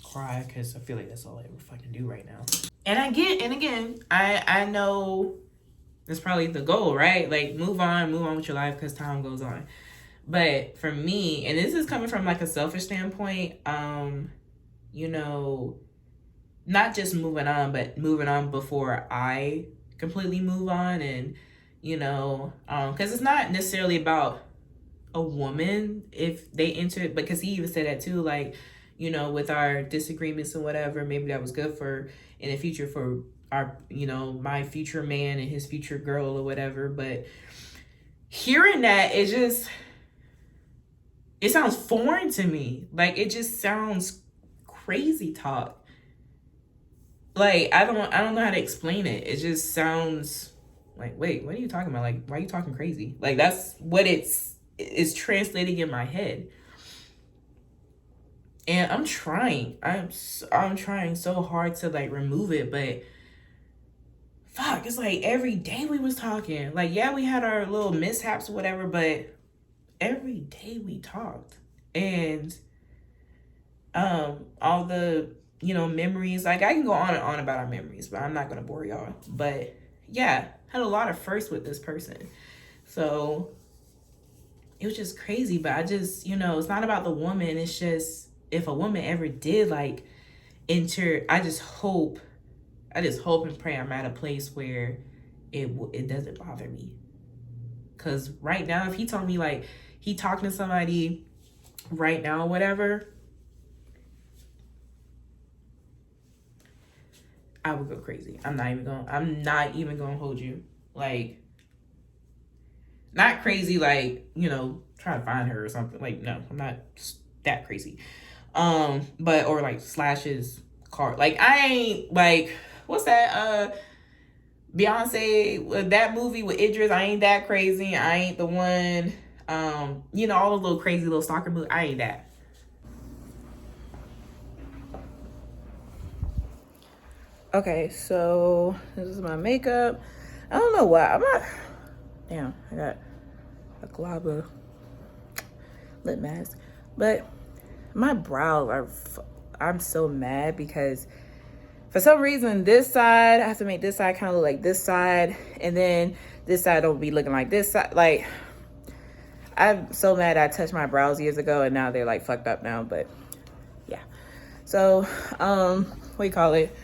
A: cry, because I feel like that's all I ever fucking do right now. And again, I know that's probably the goal, right? Like, move on with your life, because time goes on. But for me, and this is coming from like a selfish standpoint, you know, not just moving on, but moving on before I completely move on. And, you know, because it's not necessarily about a woman if they enter it, because he even said that too, like, you know, with our disagreements and whatever, maybe that was good for in the future for our, you know, my future man and his future girl or whatever. But hearing that, it sounds foreign to me. Like, it just sounds crazy talk. Like, I don't know how to explain it. It just sounds like, wait, what are you talking about? Like, why are you talking crazy? Like, that's what it's translating in my head. And I'm trying so hard to like remove it, but fuck, it's like every day we was talking. Like, yeah, we had our little mishaps or whatever, but every day we talked. And all the, you know, memories, like I can go on and on about our memories, but I'm not gonna bore y'all. But yeah, had a lot of firsts with this person. So it was just crazy. But I just, you know, it's not about the woman, it's just if a woman ever did like enter, I just hope and pray I'm at a place where it doesn't bother me. Because right now, if he told me like he talking to somebody right now, whatever, I would go crazy. I'm not even gonna hold you. Like, not crazy like, you know, trying to find her or something. Like, no, I'm not that crazy. But or like slash his car. Like, I ain't like, what's that Beyonce with that movie with Idris? I ain't that crazy. I ain't the one. You know, all those little crazy little stalker movies. I ain't that. Okay, so this is my makeup. I don't know why. I'm not. Damn, I got a glob of lip mask, but my brows are. I'm so mad because for some reason this side I have to make this side kind of look like this side, and then this side don't be looking like this side. Like, I'm so mad I touched my brows years ago and now they're like fucked up now. But yeah, so what do you call it?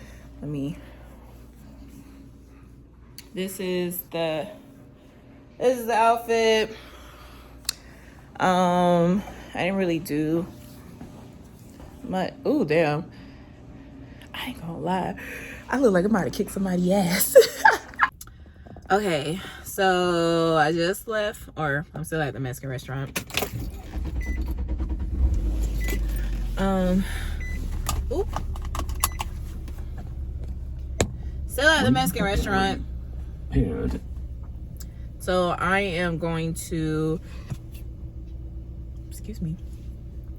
A: This is the outfit. I didn't really do much. Oh damn, I ain't gonna lie, I look like I'm about to kick somebody's ass. Okay, so I just left, or I'm still at the Mexican restaurant. Still at the Mexican restaurant. So I am going to, excuse me,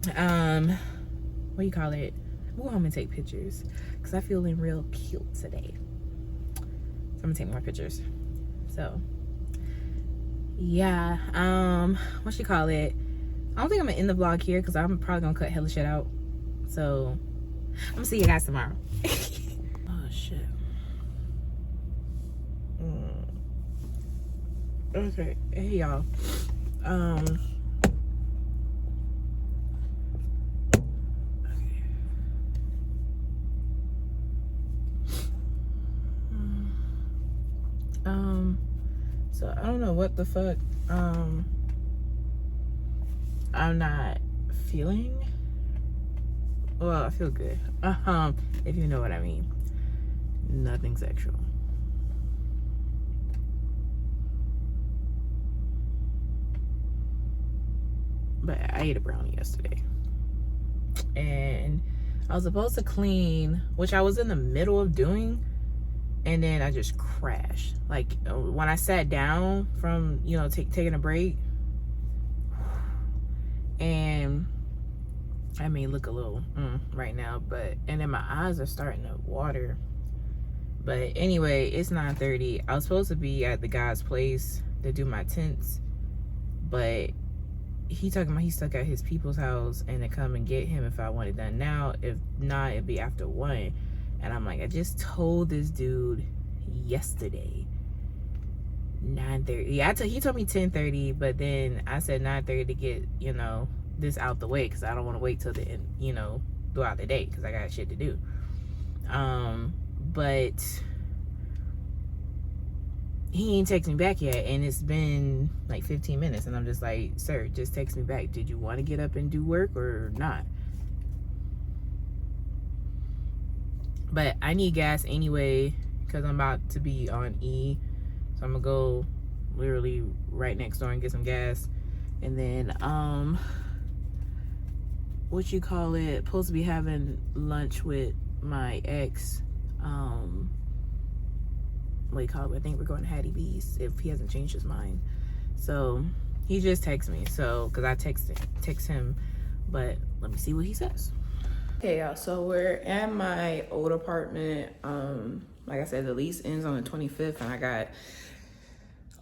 A: what do you call it? We'll go home and take pictures because I'm feeling real cute today. So I'm gonna take more pictures. So yeah, what you call it? I don't think I'm gonna end the vlog here because I'm probably gonna cut hella shit out. So I'm gonna see you guys tomorrow. Oh shit. Okay, hey y'all. So I don't know what the fuck I'm not feeling. Well, I feel good. If you know what I mean. Nothing sexual. But I ate a brownie yesterday. And I was supposed to clean, which I was in the middle of doing, and then I just crashed. Like, when I sat down from, you know, taking a break, and I may look a little right now, but, and then my eyes are starting to water. But anyway, it's 9:30. I was supposed to be at the guy's place to do my tints, but he talking about he's stuck at his people's house and to come and get him if I want it done now. If not, it'd be after 1. And I'm like, I just told this dude yesterday 9:30. Yeah, he told me 10:30, but then I said 9:30 to get, you know, this out the way because I don't want to wait till the end, you know, throughout the day because I got shit to do. But he ain't text me back yet, and it's been like 15 minutes, and I'm just like, sir, just text me back. Did you want to get up and do work or not? But I need gas anyway
B: because I'm about to be on E. So I'm gonna go literally right next door and get some gas. And then what you call it, supposed to be having lunch with my ex. What do you call it? I think we're going to Hattie B's if he hasn't changed his mind. So he just texted me, so because I text him, but let me see what he says. Okay, y'all, so we're at my old apartment. Like I said, the lease ends on the 25th, and I got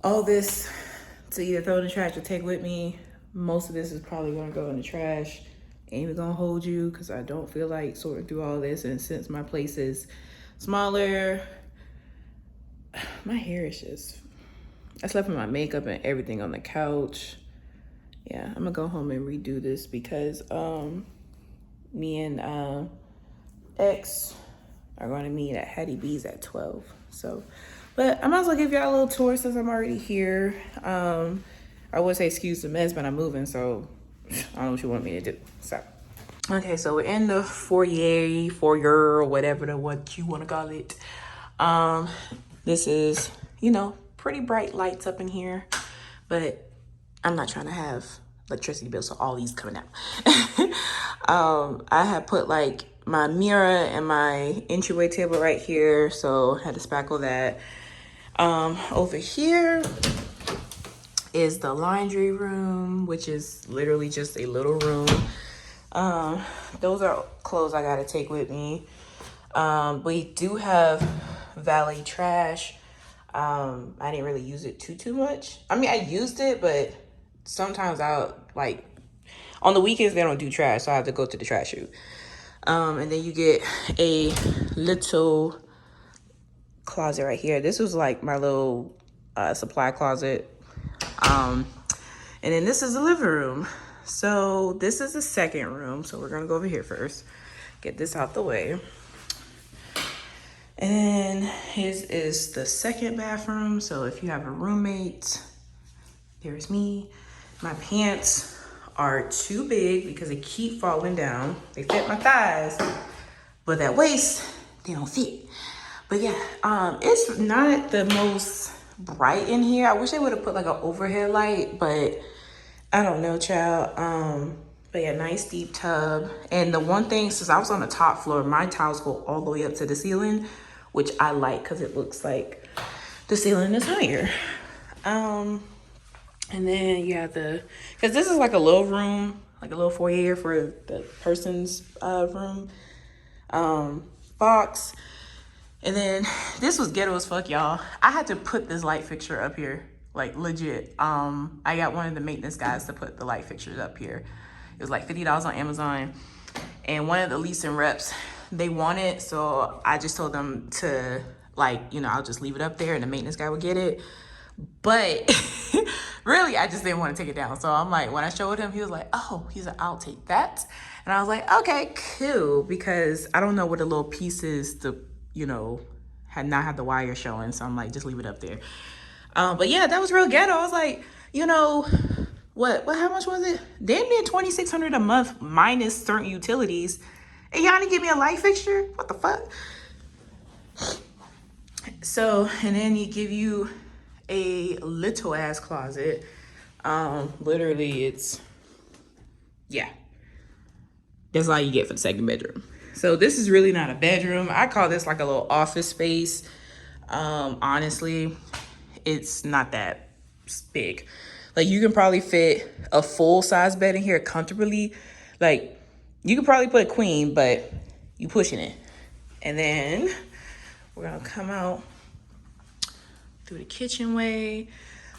B: all this to either throw in the trash or take with me. Most of this is probably gonna go in the trash. Ain't even gonna hold you because I don't feel like sorting through all this, and since my place is smaller, my hair is just, I slept with my makeup and everything on the couch. Yeah, I'm gonna go home and redo this because me and ex are going to meet at Hattie B's at 12. So, but I might as well give y'all a little tour since I'm already here. I would say excuse the mess, but I'm moving, so I don't know what you want me to do. So, okay, so we're in the foyer, whatever what you want to call it. This is, you know, pretty bright lights up in here, but I'm not trying to have electricity bills, so all these coming out. I had put like my mirror and my entryway table right here, so I had to spackle that. Over here is the laundry room, which is literally just a little room. Those are clothes I gotta take with me. We do have valet trash. I didn't really use it too much. I mean, I used it, but sometimes I'll like, on the weekends they don't do trash, so I have to go to the trash chute. And then you get a little closet right here. This was like my little supply closet. And then this is the living room. So this is the second room. So we're gonna go over here first, get this out the way. And his is the second bathroom. So if you have a roommate, there's me. My pants are too big because they keep falling down. They fit my thighs, but that waist, they don't fit. But yeah, it's not the most bright in here. I wish they would have put like an overhead light, but I don't know, child. But yeah, nice deep tub. And the one thing, since I was on the top floor, my towels go all the way up to the ceiling, which I like because it looks like the ceiling is higher. And then you have because this is like a little room, like a little foyer for the person's room, box. And then this was ghetto as fuck, y'all. I had to put this light fixture up here, like legit. I got one of the maintenance guys to put the light fixtures up here. It was like $50 on Amazon. And one of the leasing reps, they want it, so I just told them to, like, you know, I'll just leave it up there and the maintenance guy would get it. But really, I just didn't want to take it down. So I'm like, when I showed him, he was like, oh, he's like, I'll take that. And I was like, okay, cool. Because I don't know where the little pieces, you know, had not had the wire showing. So I'm like, just leave it up there. But yeah, that was real ghetto. I was like, you know, how much was it? Damn near $2,600 a month minus certain utilities. And y'all didn't give me a light fixture? What the fuck? So, and then he give you a little ass closet. Literally it's, yeah, that's all you get for the second bedroom. So this is really not a bedroom. I call this like a little office space. Honestly, it's not that big. Like, you can probably fit a full size bed in here comfortably. Like, you could probably put a queen, but you pushing it. And then we're gonna come out through the kitchen way.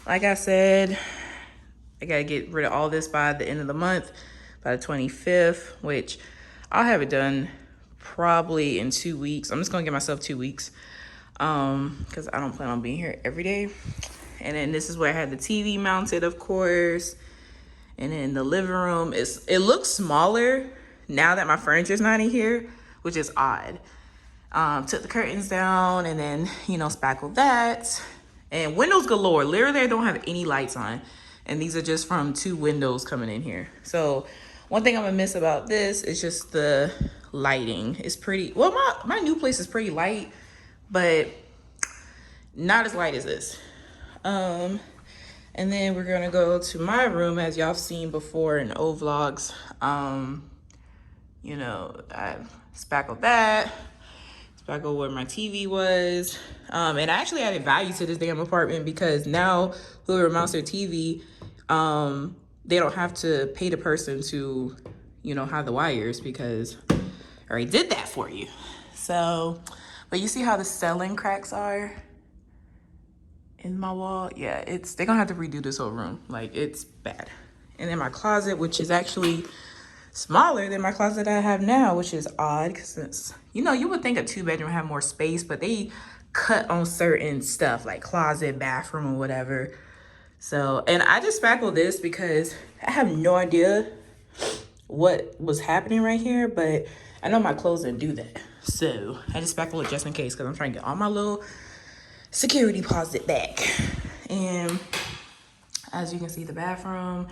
B: Like I said, I gotta get rid of all this by the end of the month, by the 25th, which I'll have it done probably in 2 weeks. I'm just gonna give myself 2 weeks because I don't plan on being here every day. And then this is where I had the TV mounted, of course. And then the living room it looks smaller now that my furniture's not in here, which is odd. Took the curtains down and then, you know, spackled that. And windows galore. Literally, I don't have any lights on. And these are just from 2 windows coming in here. So one thing I'm gonna miss about this is just the lighting. It's pretty, well, my new place is pretty light, but
A: not as light as this. And then we're gonna go to my room, as y'all seen before in old vlogs. You know, I spackled that, spackled where my TV was. And I actually added value to this damn apartment because now whoever mounts their TV, they don't have to pay the person to, you know, have the wires because I already did that for you. So, but you see how the ceiling cracks are in my wall? Yeah, they're gonna have to redo this whole room. Like, it's bad. And then my closet, which is actually smaller than my closet I have now, which is odd because, you know, you would think a 2-bedroom have more space, but they cut on certain stuff like closet, bathroom, or whatever. So, and I just spackled this because I have no idea what was happening right here, but I know my clothes didn't do that. So I just spackled it just in case because I'm trying to get all my little security deposit back. And as you can see, the bathroom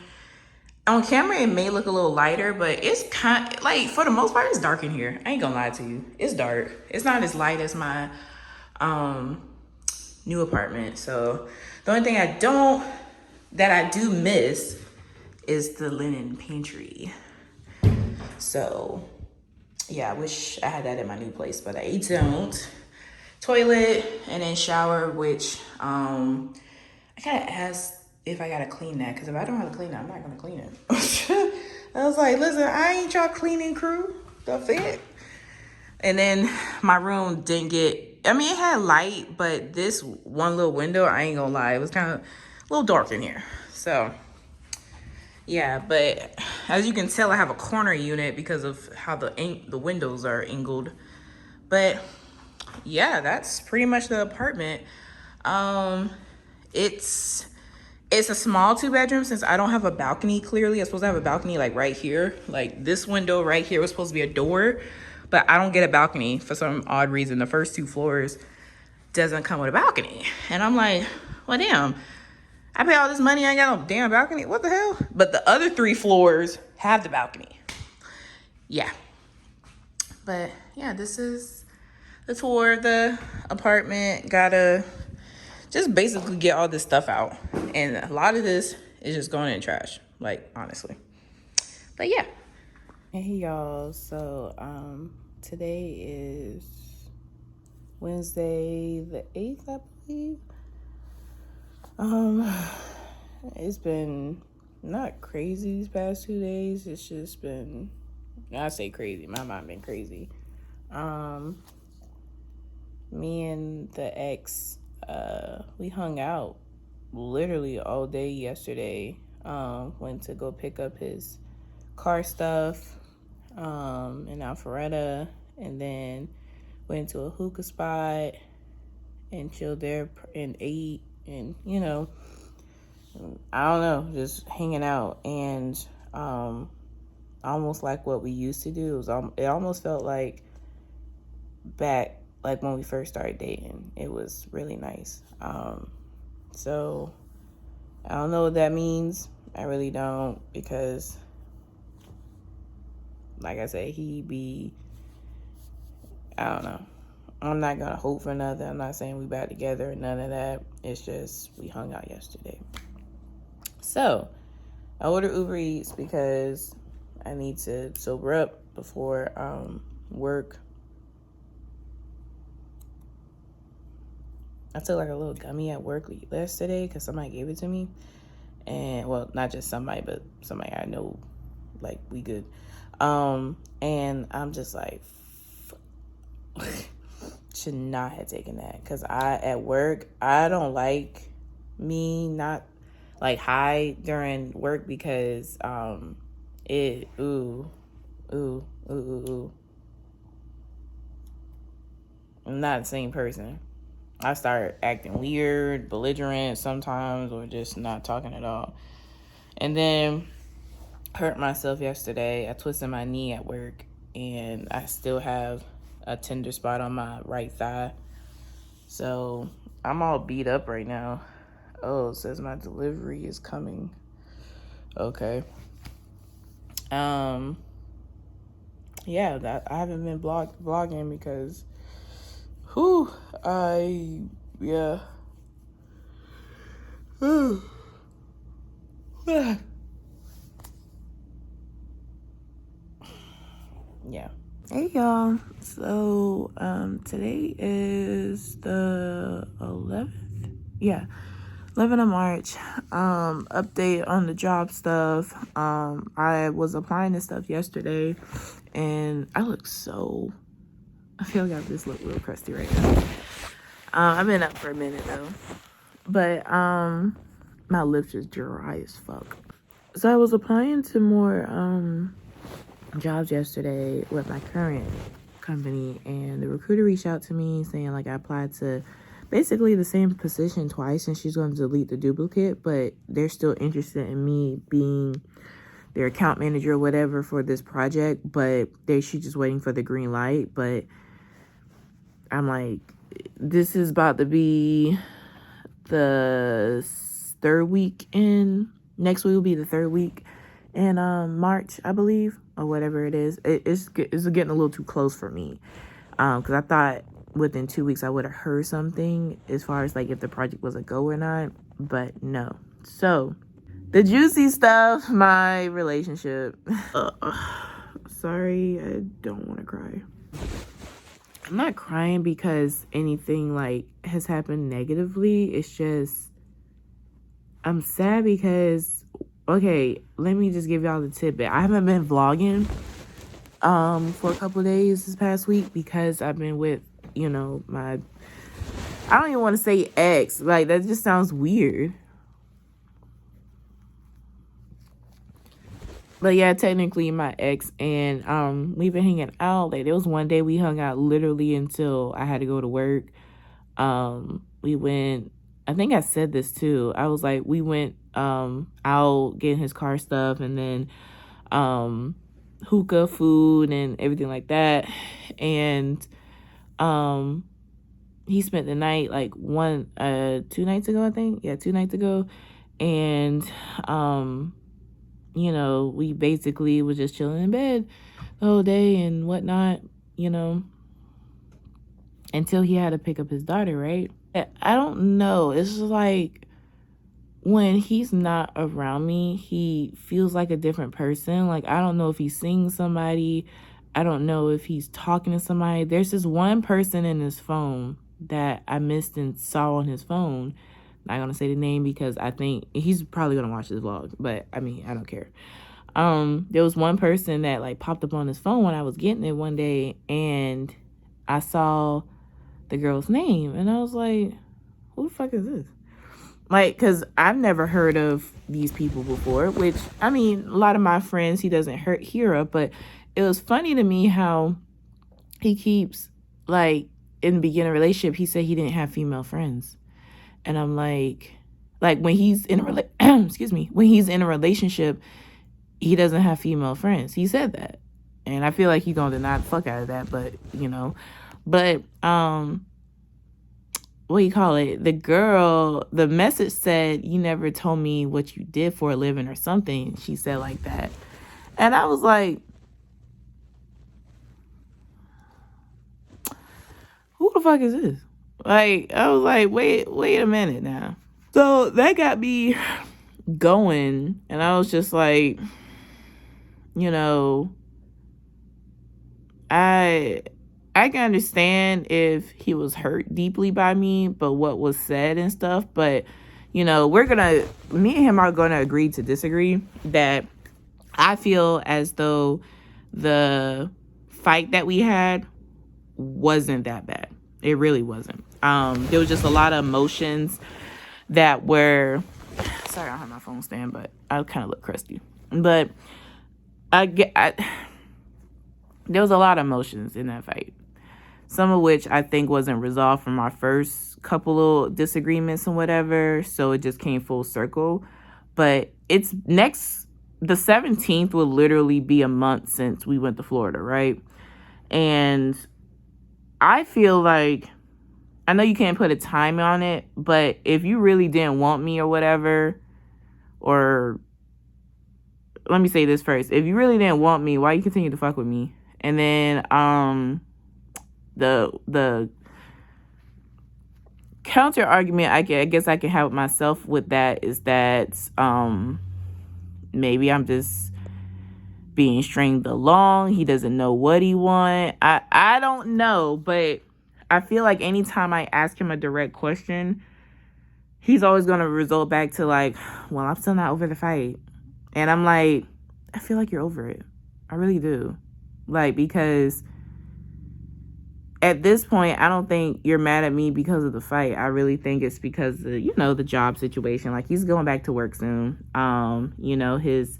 A: on camera, it may look a little lighter, but it's kind of, like, for the most part, it's dark in here. I ain't gonna lie to you. It's dark. It's not as light as my new apartment. So the only thing that I do miss is the linen pantry. So yeah, I wish I had that in my new place, but I don't. Toilet and then shower, which I gotta ask if I gotta clean that, because if I don't have to clean that, I'm not gonna clean it. I was like, listen, I ain't y'all cleaning crew. The fit. And then my room didn't get, I mean, it had light, but this one little window, I ain't gonna lie, it was kind of a little dark in here. So yeah, but as you can tell, I have a corner unit because of how the windows are angled. But yeah, that's pretty much the apartment. It's a small 2-bedroom since I don't have a balcony. Clearly, I'm supposed to have a balcony like right here. Like this window right here was supposed to be a door, but I don't get a balcony for some odd reason. The first 2 floors doesn't come with a balcony. And I'm like, well, damn, I pay all this money, I ain't got no damn balcony. What the hell? But the other 3 floors have the balcony. Yeah. But yeah, this is the tour of the apartment. Gotta just basically get all this stuff out. And a lot of this is just going in the trash, like, honestly. But yeah.
B: Hey y'all, so today is Wednesday the 8th, I believe. It's been not crazy these past 2 days. It's just been, I say crazy, my mind been crazy. Me and the ex, we hung out literally all day yesterday. Went to go pick up his car stuff in Alpharetta, and then went to a hookah spot and chilled there and ate, and you know, I don't know, just hanging out. And almost like what we used to do. It almost felt like back like when we first started dating. It was really nice. So I don't know what that means. I really don't, because like I said, I don't know. I'm not gonna hope for nothing. I'm not saying we back together or none of that. It's just we hung out yesterday. So I ordered Uber Eats because I need to sober up before work. I took like a little gummy at work yesterday because somebody gave it to me. And well, not just somebody, but somebody I know, like, we good. And I'm just like, should not have taken that, because at work, I don't like me not like high during work, because I'm not the same person. I start acting weird, belligerent sometimes, or just not talking at all. And then hurt myself yesterday. I twisted my knee at work, and I still have a tender spot on my right thigh. So I'm all beat up right now. Oh, it says my delivery is coming. Okay. Yeah, I haven't been vlogging because I Yeah. Yeah. Hey y'all. So today is the 11th. Yeah. 11th of March. Update on the job stuff. I was applying this stuff yesterday and I feel like I just look real crusty right now. I've been up for a minute though. But my lips is dry as fuck. So I was applying to more jobs yesterday with my current company, and the recruiter reached out to me saying like I applied to basically the same position twice and she's going to delete the duplicate, but they're still interested in me being their account manager or whatever for this project, but she's just waiting for the green light. But I'm like, this is about to be the third week in, next week will be the third week in March, I believe, or whatever it is. It's getting a little too close for me, because I thought within 2 weeks I would have heard something as far as like if the project was a go or not, but no. So the juicy stuff, my relationship. Sorry, I don't want to cry. I'm not crying because anything like has happened negatively. It's just I'm sad because, okay, let me just give y'all the tidbit. I haven't been vlogging for a couple of days this past week because I've been with, my, I don't even want to say ex. Like, that just sounds weird. But yeah, technically my ex, and we've been hanging out. Like, there was one day we hung out literally until I had to go to work. We went, I think I said this too. I was like, we went out getting his car stuff, and then hookah, food, and everything like that. And he spent the night like 2 nights ago, I think. Yeah, 2 nights ago. And we basically was just chilling in bed the whole day and whatnot, until he had to pick up his daughter, right? I don't know. It's just like when he's not around me, he feels like a different person. Like, I don't know if he's seeing somebody. I don't know if he's talking to somebody. There's this one person in his phone that I missed and saw on his phone. Not gonna say the name because I think he's probably gonna watch this vlog, but I mean, I don't care. There was one person that like popped up on his phone when I was getting it one day, and I saw the girl's name, and I was like, who the fuck is this? Like, because I've never heard of these people before, which, I mean, a lot of my friends he doesn't hear of, but it was funny to me how he keeps, like, in the beginning of the relationship, he said he didn't have female friends. And I'm like when he's in a when he's in a relationship, he doesn't have female friends. He said that. And I feel like he's gonna deny the fuck out of that, but But what do you call it? The message said, you never told me what you did for a living or something. She said like that. And I was like, who the fuck is this? Like, I was like, wait a minute now. So that got me going, and I was just like, I can understand if he was hurt deeply by me, but what was said and stuff. But, me and him are going to agree to disagree. That I feel as though the fight that we had wasn't that bad. It really wasn't. There was just a lot of emotions that were, sorry, I don't have my phone stand, but I kind of look crusty. But there was a lot of emotions in that fight. Some of which I think wasn't resolved from our first couple of disagreements and whatever. So it just came full circle. But the 17th will literally be a month since we went to Florida, right? And I feel like, I know you can't put a time on it, but if you really didn't want me or whatever, or let me say this first. If you really didn't want me, why you continue to fuck with me? And then, the counter argument I guess I can have with myself with that is that maybe I'm just being stringed along. He doesn't know what he want. I don't know, but I feel like anytime I ask him a direct question, he's always going to result back to like, well, I'm still not over the fight. And I'm like, I feel like you're over it. I really do. Like, because at this point, I don't think you're mad at me because of the fight. I really think it's because of, the job situation. Like, he's going back to work soon. His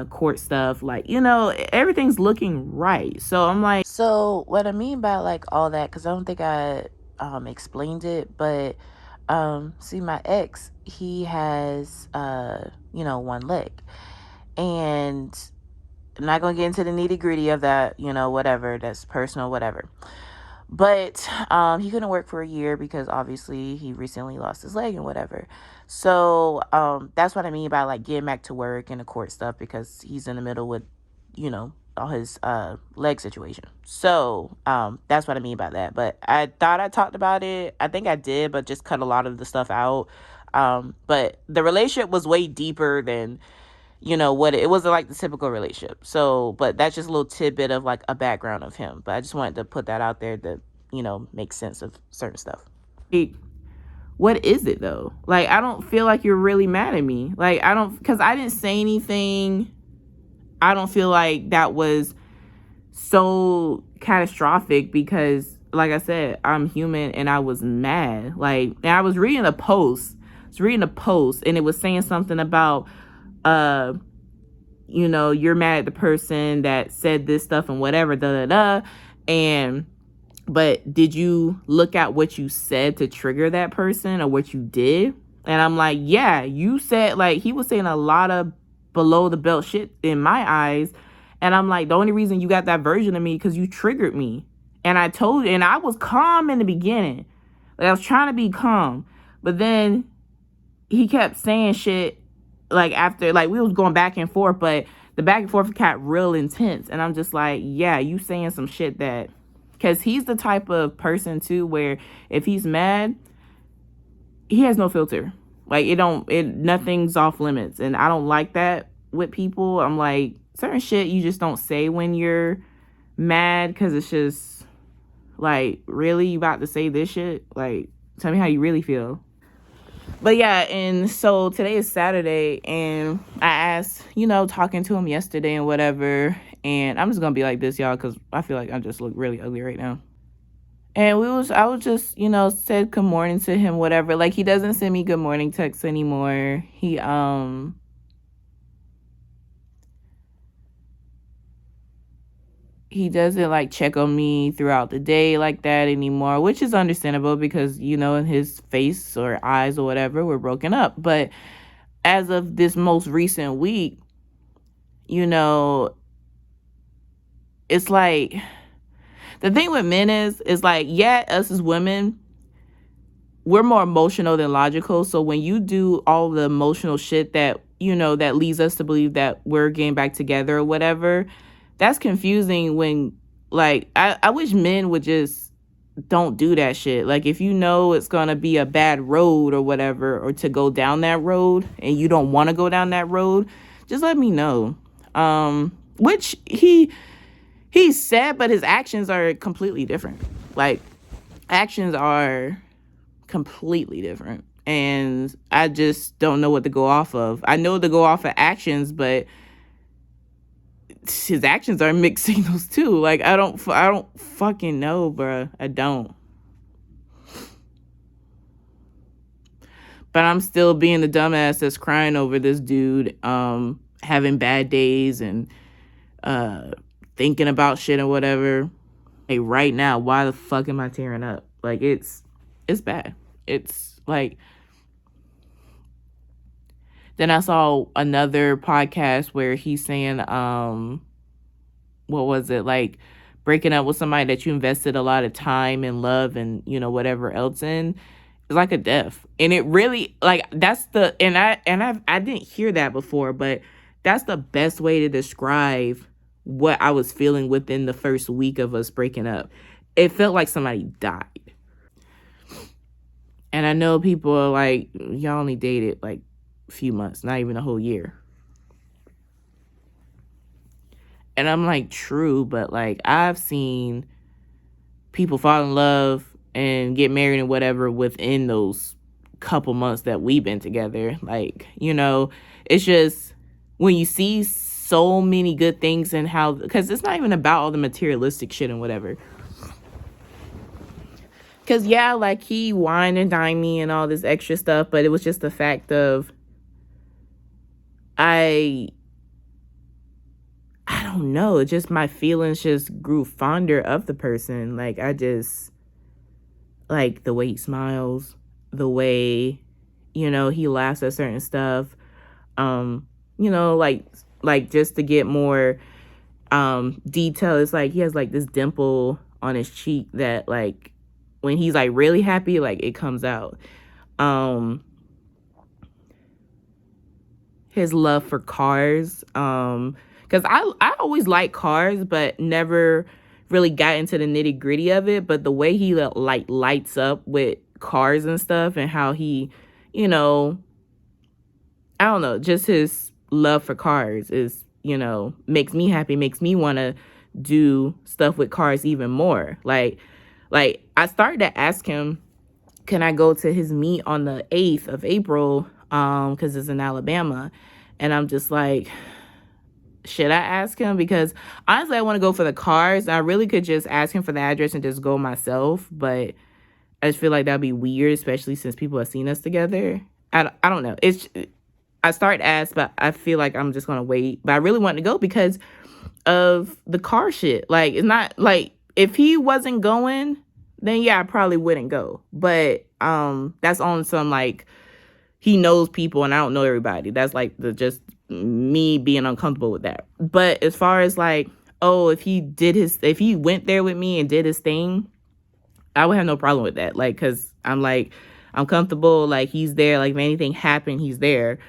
B: court stuff, like, everything's looking right. So I'm like, so what I mean by like all that, because I don't think I explained it, but see, my ex, he has one leg, and I'm not gonna get into the nitty gritty of that, whatever, that's personal, whatever. But he couldn't work for a year because obviously he recently lost his leg and whatever. So that's what I mean by like getting back to work and the court stuff, because he's in the middle with, all his leg situation. So that's what I mean by that. But I thought I talked about it. I think I did, but just cut a lot of the stuff out. But the relationship was way deeper than what it wasn't like the typical relationship. So, but that's just a little tidbit of like a background of him. But I just wanted to put that out there to, make sense of certain stuff. What is it though? Like, I don't feel like you're really mad at me. Like, because I didn't say anything. I don't feel like that was so catastrophic because, like I said, I'm human and I was mad. Like, and I was reading a post. And it was saying something about, you're mad at the person that said this stuff and whatever, but did you look at what you said to trigger that person or what you did? And I'm like, yeah, you said, like, he was saying a lot of below the belt shit in my eyes. And I'm like, the only reason you got that version of me because you triggered me. And I told you, and I was calm in the beginning. Like, I was trying to be calm. But then he kept saying shit, like, after, like, we was going back and forth, but the back and forth got real intense. And I'm just like, yeah, you saying some shit that, because he's the type of person too where if he's mad, he has no filter. Like, nothing's off limits. And I don't like that with people. I'm like, certain shit you just don't say when you're mad, because it's just like, really, you about to say this shit? Like, tell me how you really feel. But yeah, and so today is Saturday, and I asked, talking to him yesterday and whatever, and I'm just gonna be like this, y'all, because I feel like I just look really ugly right now. And I was just, said good morning to him, whatever. Like, he doesn't send me good morning texts anymore. He doesn't like check on me throughout the day like that anymore, which is understandable because, his face or eyes or whatever were broken up. But as of this most recent week, it's like, the thing with men is like, yeah, us as women, we're more emotional than logical. So when you do all the emotional shit that, that leads us to believe that we're getting back together or whatever, that's confusing when, like, I wish men would just don't do that shit. Like, if it's going to be a bad road or whatever, or to go down that road and you don't want to go down that road, just let me know. Which he said, but his actions are completely different. Like, actions are completely different. And I just don't know what to go off of. I know to go off of actions, but his actions are mixed signals too. Like, I don't fucking know, bruh. I don't. But I'm still being the dumbass that's crying over this dude having bad days and thinking about shit and whatever. Hey, right now, why the fuck am I tearing up? Like, it's bad. It's like, then I saw another podcast where he's saying, what was it? Like, breaking up with somebody that you invested a lot of time and love and, whatever else in, is like a death. And it really, like, that's the, and I didn't hear that before, but that's the best way to describe what I was feeling within the first week of us breaking up. It felt like somebody died. And I know people are like, y'all only dated like a few months, not even a whole year. And I'm like, true, but like I've seen people fall in love and get married and whatever within those couple months that we've been together. Like, you know, it's just when you see so many good things and how, because it's not even about all the materialistic shit and whatever. Because, yeah, like he wined and dined me and all this extra stuff, but it was just the fact of I don't know, just my feelings just grew fonder of the person. Like, I just, like the way he smiles, the way, you know, he laughs at certain stuff. You know, like just to get more detail, it's like he has like this dimple on his cheek that like when he's like really happy, like it comes out. His love for cars, because I always liked cars but never really got into the nitty gritty of it. But the way he like lights up with cars and stuff, and how he, you know, I don't know, just his love for cars is, you know, makes me happy, makes me want to do stuff with cars even more. Like I started to ask him, can I go to his meet on the 8th of April? Because it's in Alabama. And I'm just like, should I ask him? Because honestly, I want to go for the cars. I really could just ask him for the address and just go myself. But I just feel like that'd be weird, especially since people have seen us together. I don't know. I start to ask, but I feel like I'm just going to wait. But I really want to go because of the car shit. Like, it's not like if he wasn't going, then yeah, I probably wouldn't go. But that's on some like he knows people and I don't know everybody. That's like just me being uncomfortable with that. But as far as like, oh, if he went there with me and did his thing, I would have no problem with that. Like, cause I'm comfortable. Like he's there. Like if anything happened, he's there.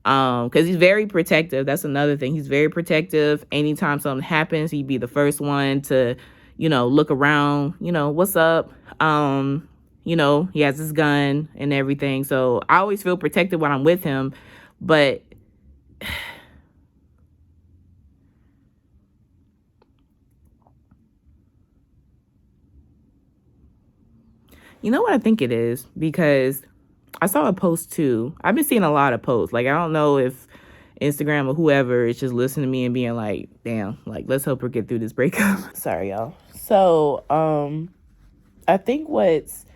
B: Cause he's very protective. That's another thing. He's very protective. Anytime something happens, he'd be the first one to, you know, look around, you know, what's up? You know, he has his gun and everything. So I always feel protected when I'm with him. But you know what I think it is? Because I saw a post too. I've been seeing a lot of posts. Like, I don't know if Instagram or whoever is just listening to me and being like, damn, like, let's help her get through this breakup. Sorry, y'all. So, I think what's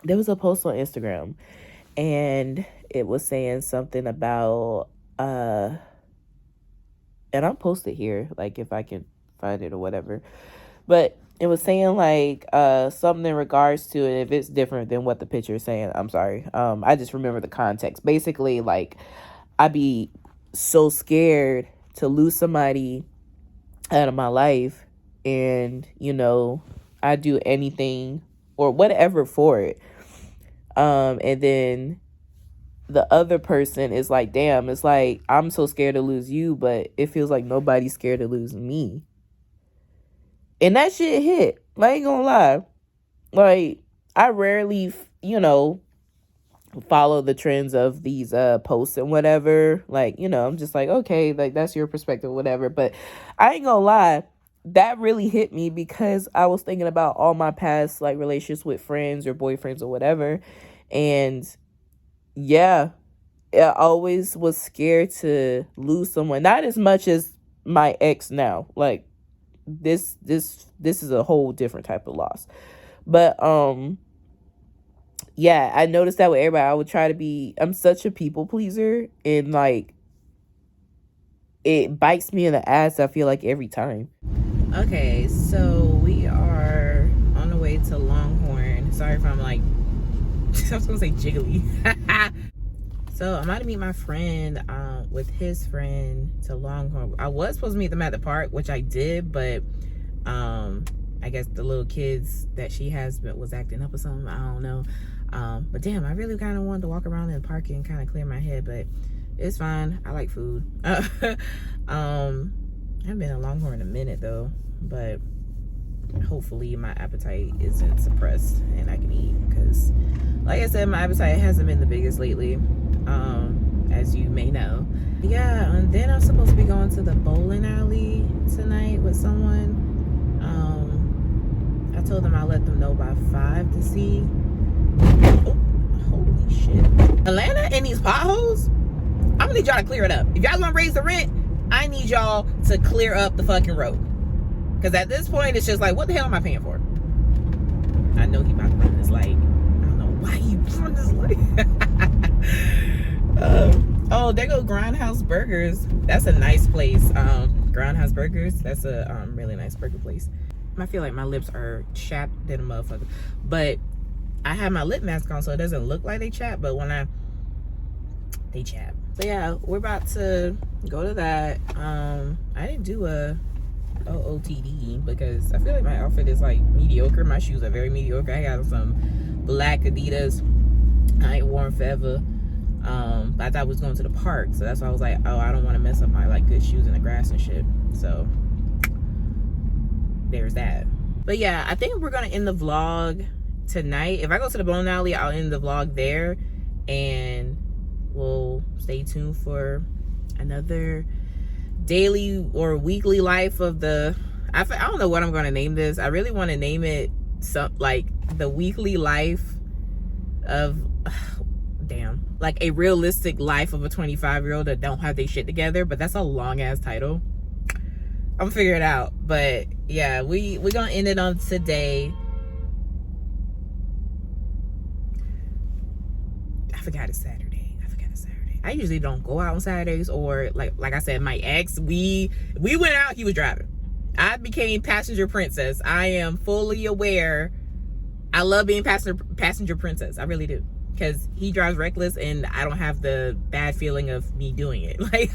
B: there was a post on Instagram and it was saying something about and I'll post it here, like if I can find it or whatever. But it was saying like something in regards to it. If it's different than what the picture is saying, I'm sorry. I just remember the context. Basically, like I'd be so scared to lose somebody out of my life, and you know, I do anything or whatever for it. And then the other person is like, damn, it's like I'm so scared to lose you, but it feels like nobody's scared to lose me. And that shit hit. I ain't gonna lie. Like, I rarely, you know, follow the trends of these posts and whatever. Like, you know, I'm just like, okay, like that's your perspective, whatever. But I ain't gonna lie, that really hit me because I was thinking about all my past like relationships with friends or boyfriends or whatever. And yeah, I always was scared to lose someone. Not as much as my ex now. Like this is a whole different type of loss. But yeah, I noticed that with everybody. I would try to be, I'm such a people pleaser, and like it bites me in the ass, I feel like, every time. Okay, so we are on the way to Longhorn. Sorry if I'm like I was gonna say jiggly. So I'm about to meet my friend with his friend to Longhorn. I was supposed to meet them at the park, which I did, but I guess the little kids that she has was acting up or something. I don't know. But damn, I really kind of wanted to walk around in the park and kind of clear my head, but it's fine. I like food. I haven't been to Longhorn in a minute though, but
A: hopefully my appetite isn't suppressed and I can eat, because like I said, my appetite hasn't been the biggest lately, as you may know. Yeah, and then I'm supposed to be going to the bowling alley tonight with someone. I told them I'll let them know by 5 to see. Oh, holy shit. Atlanta and these potholes, I'm gonna need y'all to clear it up. If y'all gonna raise the rent, I need y'all to clear up the fucking road. Because at this point, it's just like, what the hell am I paying for? I know he about to run this light. I don't know why he run this light. Oh, there go Grindhouse Burgers. That's a nice place. Grindhouse Burgers, that's a really nice burger place. I feel like my lips are chapped than a motherfucker. But I have my lip mask on, so it doesn't look like they chap, but when they chap. So yeah, we're about to go to that. I didn't do a OOTD because I feel like my outfit is like mediocre. My shoes are very mediocre. I got some black Adidas I ain't worn forever. But I thought I was going to the park, so that's why I was like, oh, I don't want to mess up my like good shoes in the grass and shit. So there's that. But yeah, I think we're gonna end the vlog tonight. If I go to the bowling alley, I'll end the vlog there, and we'll stay tuned for another daily or weekly life of the I don't know what I'm gonna name this. I really want to name it some like the weekly life of damn, like a realistic life of a 25-year-old that don't have their shit together. But that's a long ass title. I'm gonna figure it out. But yeah, we're gonna end it on today. I forgot it's Saturday. I usually don't go out on Saturdays, or like I said, my ex, we went out, he was driving. I became passenger princess. I am fully aware. I love being passenger princess. I really do. Because he drives reckless and I don't have the bad feeling of me doing it. Like,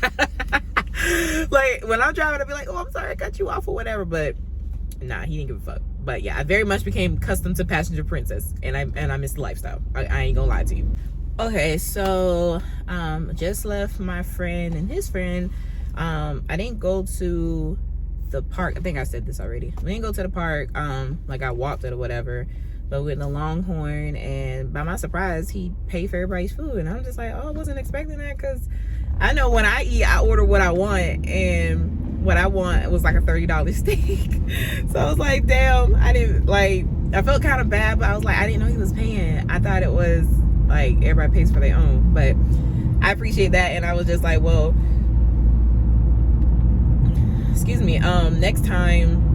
A: like when I'm driving, I'll be like, oh, I'm sorry, I cut you off or whatever. But nah, he didn't give a fuck. But yeah, I very much became accustomed to passenger princess, and I miss the lifestyle. I ain't gonna lie to you. Okay, so just left my friend and his friend. I didn't go to the park. I think I said this already. We didn't go to the park. Like I walked it or whatever. But with the Longhorn, and by my surprise, he paid for everybody's food, and I'm just like, oh, I wasn't expecting that, because I know when I eat, I order what I want, and what I want was like a $30 steak. So I was like, damn, I felt kind of bad, but I was like, I didn't know he was paying. I thought it was like everybody pays for their own, but I appreciate that. And I was just like, well, excuse me, next time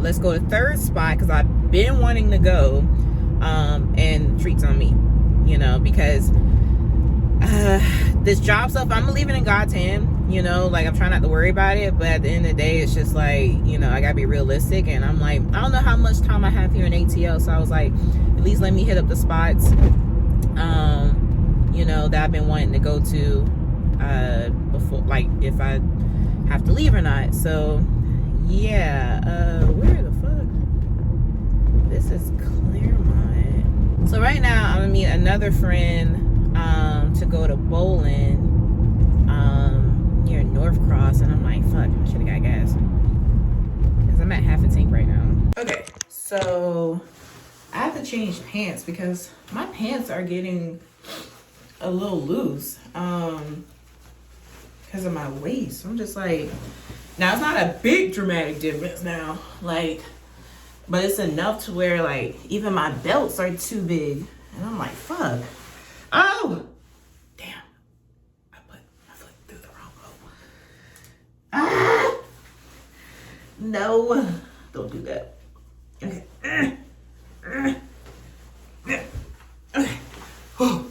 A: let's go to third spot, because I've been wanting to go, and treats on me, you know, because this job stuff, I'm leaving in God's hand, you know, like I'm trying not to worry about it, but at the end of the day, it's just like, you know, I gotta be realistic. And I'm like, I don't know how much time I have here in ATL, so I was like, at least let me hit up the spots, you know, that I've been wanting to go to before, like if I have to leave or not. So yeah, where the fuck? This is Claremont. So right now I'm gonna meet another friend to go to bowling near North Cross, and I'm like, fuck, I should have got gas, because I'm at half a tank right now. Okay, so I have to change pants because my pants are getting a little loose because of my waist. I'm just like, now it's not a big dramatic difference now, like, but it's enough to where like even my belts are too big, and I'm like, fuck. Oh damn, I put my foot through the wrong hole. Ah, no, don't do that. Okay. Okay. Okay.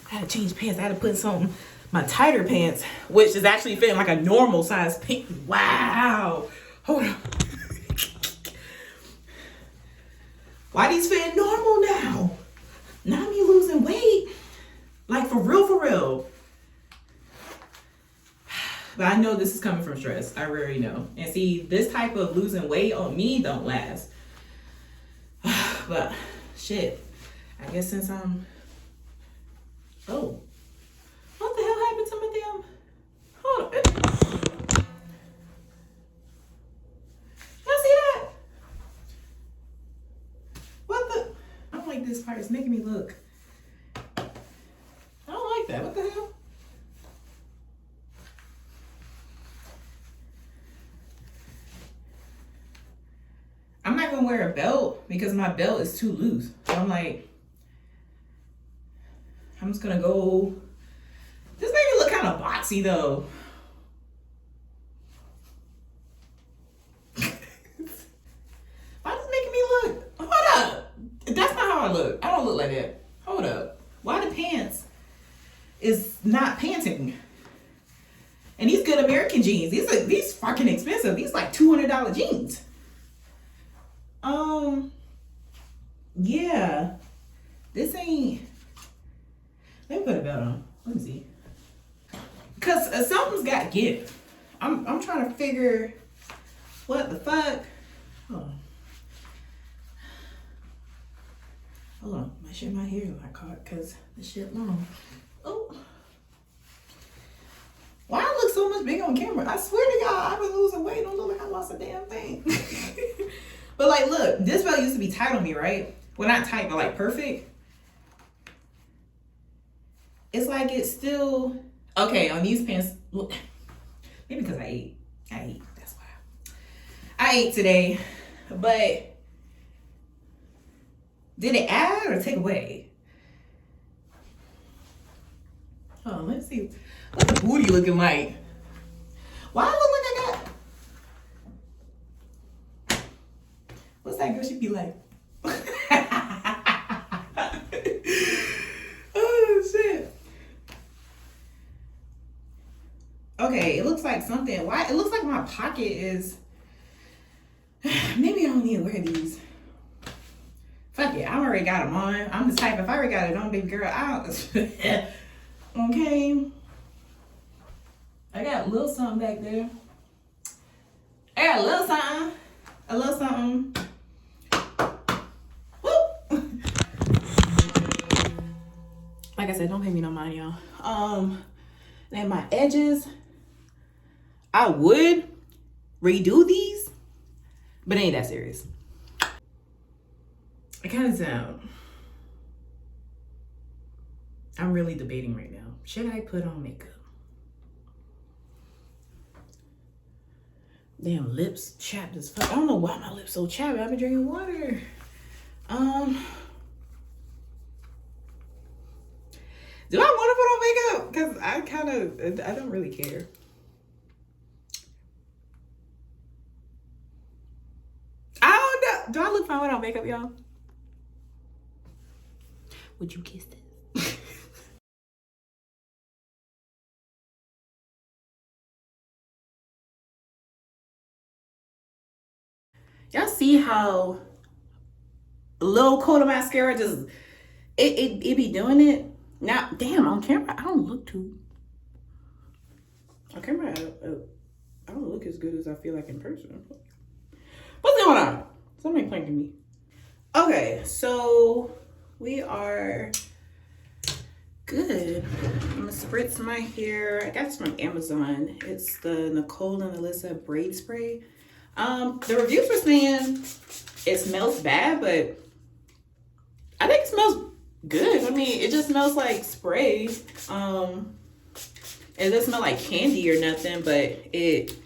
A: I had to change pants. I had to put my tighter pants, which is actually fitting like a normal size pant. Wow. Hold on. Why these fit normal now? Now me losing weight. Like for real, for real. But I know this is coming from stress. I already know. And see, this type of losing weight on me don't last. But shit, I guess since I'm, oh, what the hell happened to my damn, hold like this part. It's making me look. I don't like that. What the hell? I'm not gonna wear a belt because my belt is too loose. So I'm like, I'm just gonna go. This made me look kind of boxy though. Why is making me look? Hold up. That's not how I look. I don't look like that. Hold up. Why the pants is not panting? And these good American jeans. These fucking expensive. These like $200 jeans. Yeah. This ain't. Let me put a belt on. Let me see. Cause something's got to give. I'm trying to figure what the fuck. Hold on. My hair got caught because the shit long. Oh. Why I look so much bigger on camera? I swear to God, I've been losing weight. Don't look like I lost a damn thing. But like, look, this belt used to be tight on me, right? Well, not tight, but like perfect. It's like it's still okay on these pants. Maybe because I ate. That's why. I ate today, but did it add or take away? Oh, let's see. What the booty looking like? Why I look like I got? What's that girl? She be like. Oh shit. Okay, it looks like something. Why? It looks like my pocket is. Maybe I don't need to wear these. Fuck it, I already got them on. I'm the type, if I already got it on, baby girl, out. Okay. I got a little something back there. I got a little something. A little something. Woo! Like I said, don't pay me no mind, y'all. Then my edges, I would redo these, but it ain't that serious. I kind of sound. I'm really debating right now. Should I put on makeup? Damn, lips chapped as fuck. I don't know why my lips so chapped. I've been drinking water. Do I want to put on makeup? Because I don't really care. I don't know. Do I look fine without makeup, y'all? Would you kiss this? Y'all see how a little coat of mascara just it be doing it? Now, damn, on camera I don't look too. On camera I don't look as good as I feel like in person. What's going on? Somebody pranking me. Okay, so we are good. I'm gonna spritz my hair. I got this from Amazon. It's the Nicole and Alyssa braid spray. The reviews were saying it smells bad, but I think it smells good. I mean, it just smells like spray. It doesn't smell like candy or nothing, but it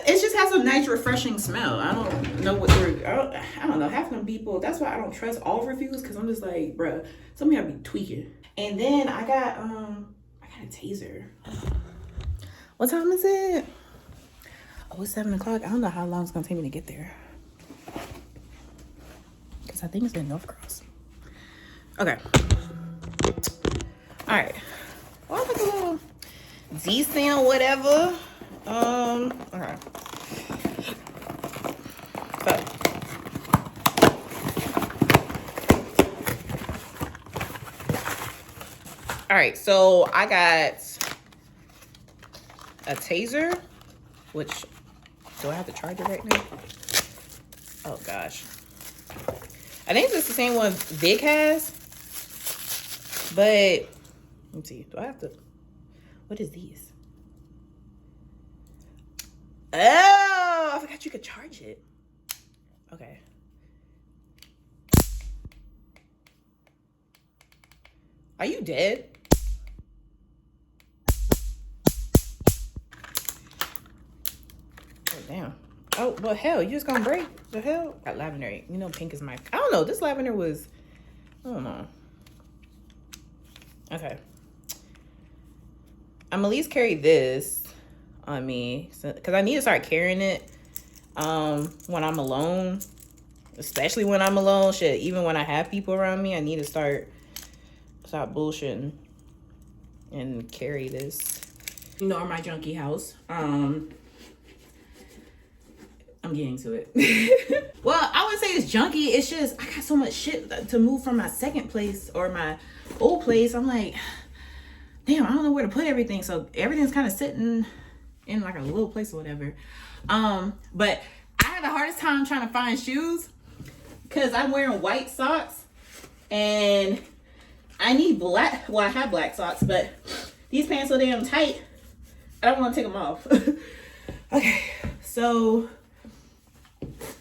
A: just has a nice refreshing smell. I don't know what I don't know. Half of them people, that's why I don't trust all reviews, because I'm just like, bruh, some of y'all be tweaking. And then I got a taser. What time is it? Oh, it's 7 o'clock. I don't know how long it's gonna take me to get there, because I think it's in North Cross. Okay. All right. Well, like a little decent whatever. Okay. So. All right, so I got a taser, which, do I have to charge it right now? Oh gosh. I think it's the same one Vic has, but let me see. Do I have to? What is these? Oh, I forgot you could charge it. Okay. Are you dead? Oh, damn. Oh, well, hell, you just gonna break? The hell? Got lavender. You know, pink is my... I don't know. This lavender was... I don't know. Okay. I'm at least carry this on me. Because I need to start carrying it when I'm alone. Especially when I'm alone. Shit, even when I have people around me, I need to stop bullshitting and carry this. You know, my junkie house. I'm getting to it. Well, I wouldn't say it's junky. It's just I got so much shit to move from my second place or my old place. I'm like, damn, I don't know where to put everything. So everything's kind of sitting in like a little place or whatever. But I had the hardest time trying to find shoes because I'm wearing white socks and I need black. Well, I have black socks, but these pants so damn tight. I don't want to take them off. Okay, so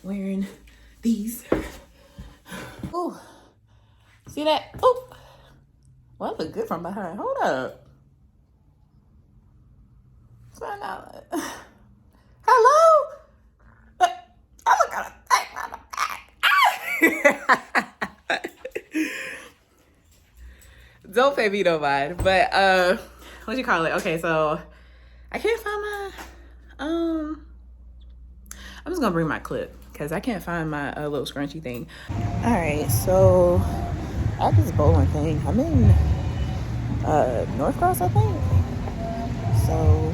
A: wearing these. Oh, see that? Oh, well, that look good from behind. Hold up. Find out. Hello? I look at a thing. Don't pay me no mind. But what you call it? Okay, so I can't find my I'm just gonna bring my clip because I can't find my little scrunchy thing. All right, so at this bowling thing, I'm in North Cross, I think. So